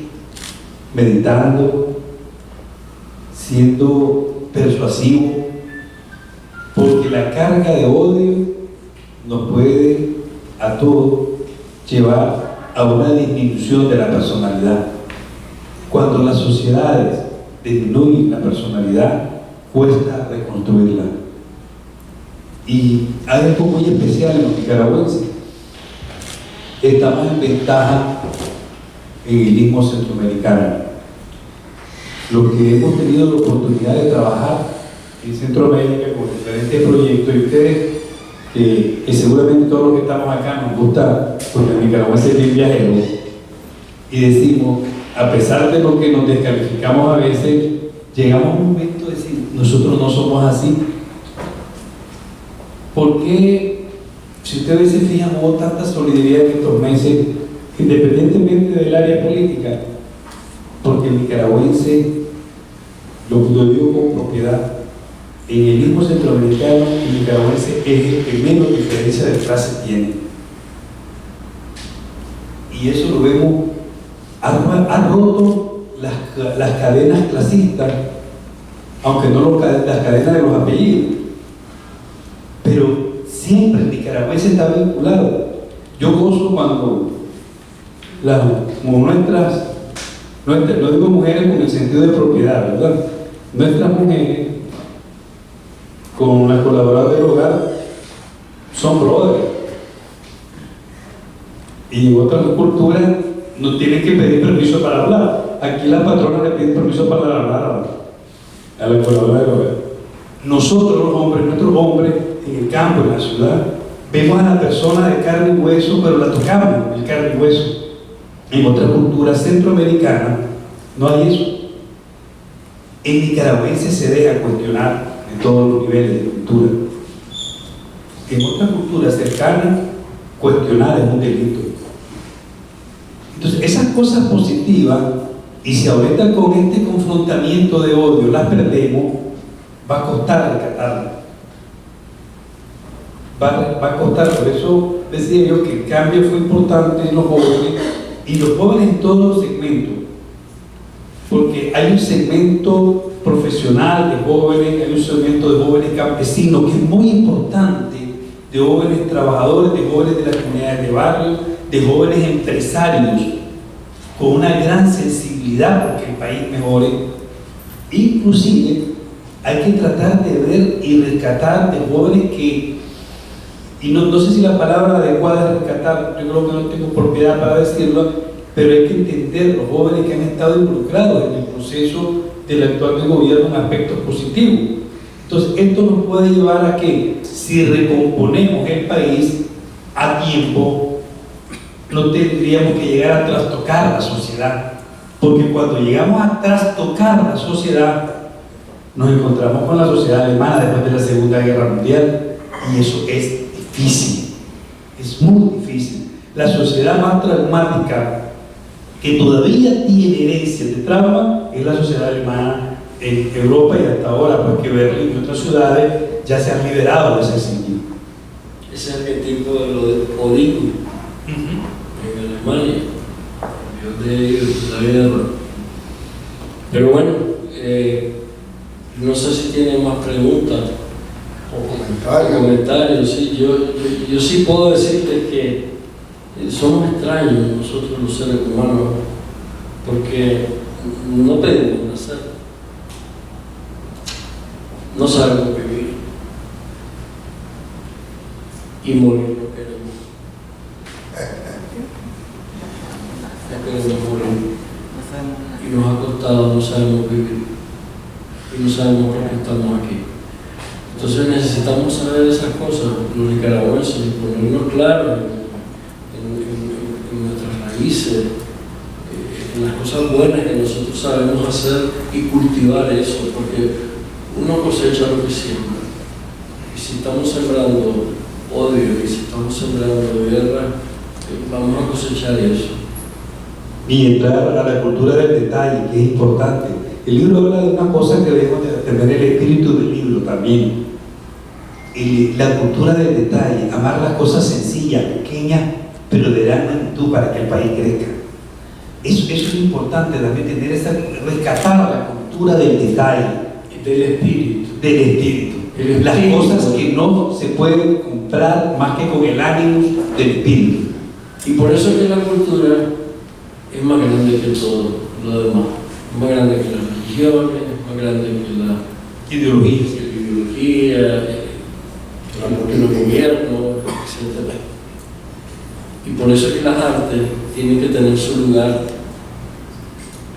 meditando, siendo persuasivo, porque la carga de odio nos puede a todos llevar a una disminución de la personalidad. Cuando las sociedades disminuyen la personalidad, cuesta reconstruirla. Y hay algo muy especial en los nicaragüenses. Estamos en ventaja en el istmo centroamericano. Los que hemos tenido la oportunidad de trabajar en Centroamérica con diferentes proyectos, y ustedes, que seguramente todos los que estamos acá nos gusta, porque el nicaragüense es bien viajero, y decimos, a pesar de lo que nos descalificamos a veces, llegamos a un momento de decir, nosotros no somos así. Porque, si ustedes se fijan, hubo tanta solidaridad en estos meses, independientemente del área política, porque el nicaragüense, lo digo con propiedad, en el istmo centroamericano, el nicaragüense es el que menos diferencia de clase tiene. Y eso lo vemos, ha roto las cadenas clasistas, aunque no las cadenas de los apellidos, pero siempre el nicaragüense está vinculado. Yo gozo cuando como nuestras, no digo mujeres con el sentido de propiedad, ¿verdad? Nuestras mujeres con la colaboradora del hogar son brothers, y en otras culturas no tienen que pedir permiso para hablar. Aquí las patronas le piden permiso para hablar a la colaboradora del hogar. Nosotros los hombres, nuestros hombres en el campo, en la ciudad, vemos a la persona de carne y hueso, pero la tocamos de carne y hueso. En otras culturas centroamericanas no hay eso. En nicaragüense se deja cuestionar en todos los niveles de cultura. En otras culturas cercanas, cuestionar es un delito. Entonces, esas cosas positivas, y si ahorita con este confrontamiento de odio las perdemos, va a costar rescatarlas. Va a costar. Por eso decía yo que el cambio fue importante en los jóvenes, y los jóvenes en todos los segmentos, porque hay un segmento profesional de jóvenes, hay un segmento de jóvenes campesinos que es muy importante, de jóvenes trabajadores, de jóvenes de las comunidades de barrio, de jóvenes empresarios con una gran sensibilidad porque el país mejore. Inclusive hay que tratar de ver y rescatar de jóvenes que, y no sé si la palabra adecuada es rescatar, yo creo que no tengo propiedad para decirlo, pero hay que entender los jóvenes que han estado involucrados en el proceso del actual gobierno en aspectos positivos. Entonces esto nos puede llevar a que si recomponemos el país a tiempo, no tendríamos que llegar a trastocar la sociedad, porque cuando llegamos a trastocar la sociedad nos encontramos con la sociedad alemana después de la Segunda Guerra Mundial, y eso es difícil, es muy difícil. La sociedad más traumática que todavía tiene herencias de trauma es la sociedad alemana en Europa, y hasta ahora pues que Berlín y otras ciudades ya se han liberado de ese sentido. Ese arquetipo de lo de Odín en Alemania, Dios de la guerra. Pero bueno, no sé si tienen más preguntas o comentarios. Sí, yo sí puedo decirles que somos extraños nosotros los seres humanos, porque no pedimos nacer, no sabemos vivir, y morir no queremos. No queremos morir, y nos ha costado, no sabemos vivir, y no sabemos por qué estamos aquí. Entonces necesitamos saber esas cosas, los nicaragüenses, y ponernos claros en nuestras raíces, en las cosas buenas que nosotros sabemos hacer, y cultivar eso, porque uno cosecha lo que siembra. Y si estamos sembrando odio, y si estamos sembrando guerra, vamos a cosechar eso. Y entrar a la cultura del detalle, que es importante. El libro habla de una cosa que debemos de tener el espíritu del libro también. La cultura del detalle, amar las cosas sencillas, pequeñas, pero de gran magnitud para que el país crezca. Eso es importante también, tener rescatar la cultura del detalle, Del espíritu. Las cosas que no se pueden comprar más que con el ánimo del espíritu. Y por eso es que la cultura es más grande que todo lo demás. Es más grande que las religiones, es más grande que la ideología, que los gobiernos, etc. Y por eso es que las artes tienen que tener su lugar.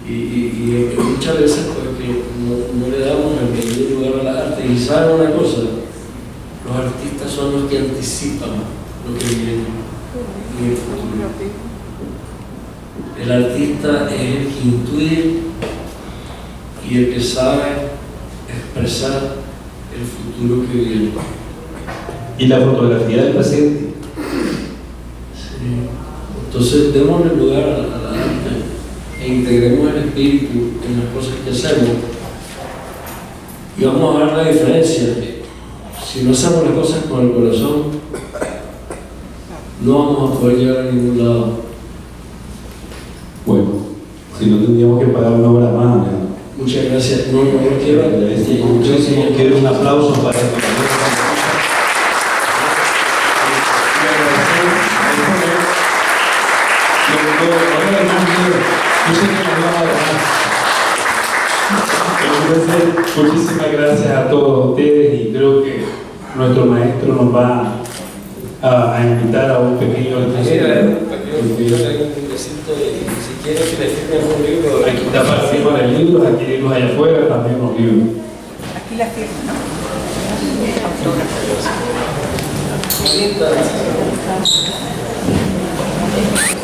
Y muchas veces porque no le damos el debido lugar a las artes. Y saben una cosa, los artistas son los que anticipan lo que viene en el futuro. El artista es el que intuye y el que sabe expresar el futuro que viene. Y la fotografía del presente. Sí. Entonces démosle lugar a la arte e integremos el espíritu en las cosas que hacemos, y vamos a ver la diferencia. Si no hacemos las cosas con el corazón, no vamos a poder llegar a ningún lado. Bueno, si no tendríamos que pagar una hora más, ¿no? Muchas gracias. No quiero muchísimo. Quiero un aplauso para esto. Muchísimas gracias a todos ustedes, y creo que nuestro maestro nos va a invitar a un pequeño yo tengo un besito, y si quieres que le firme un libro, aquí está para firmar el libro, aquí libros allá afuera, también los libros. Aquí la firma, ¿no? Autógrafo.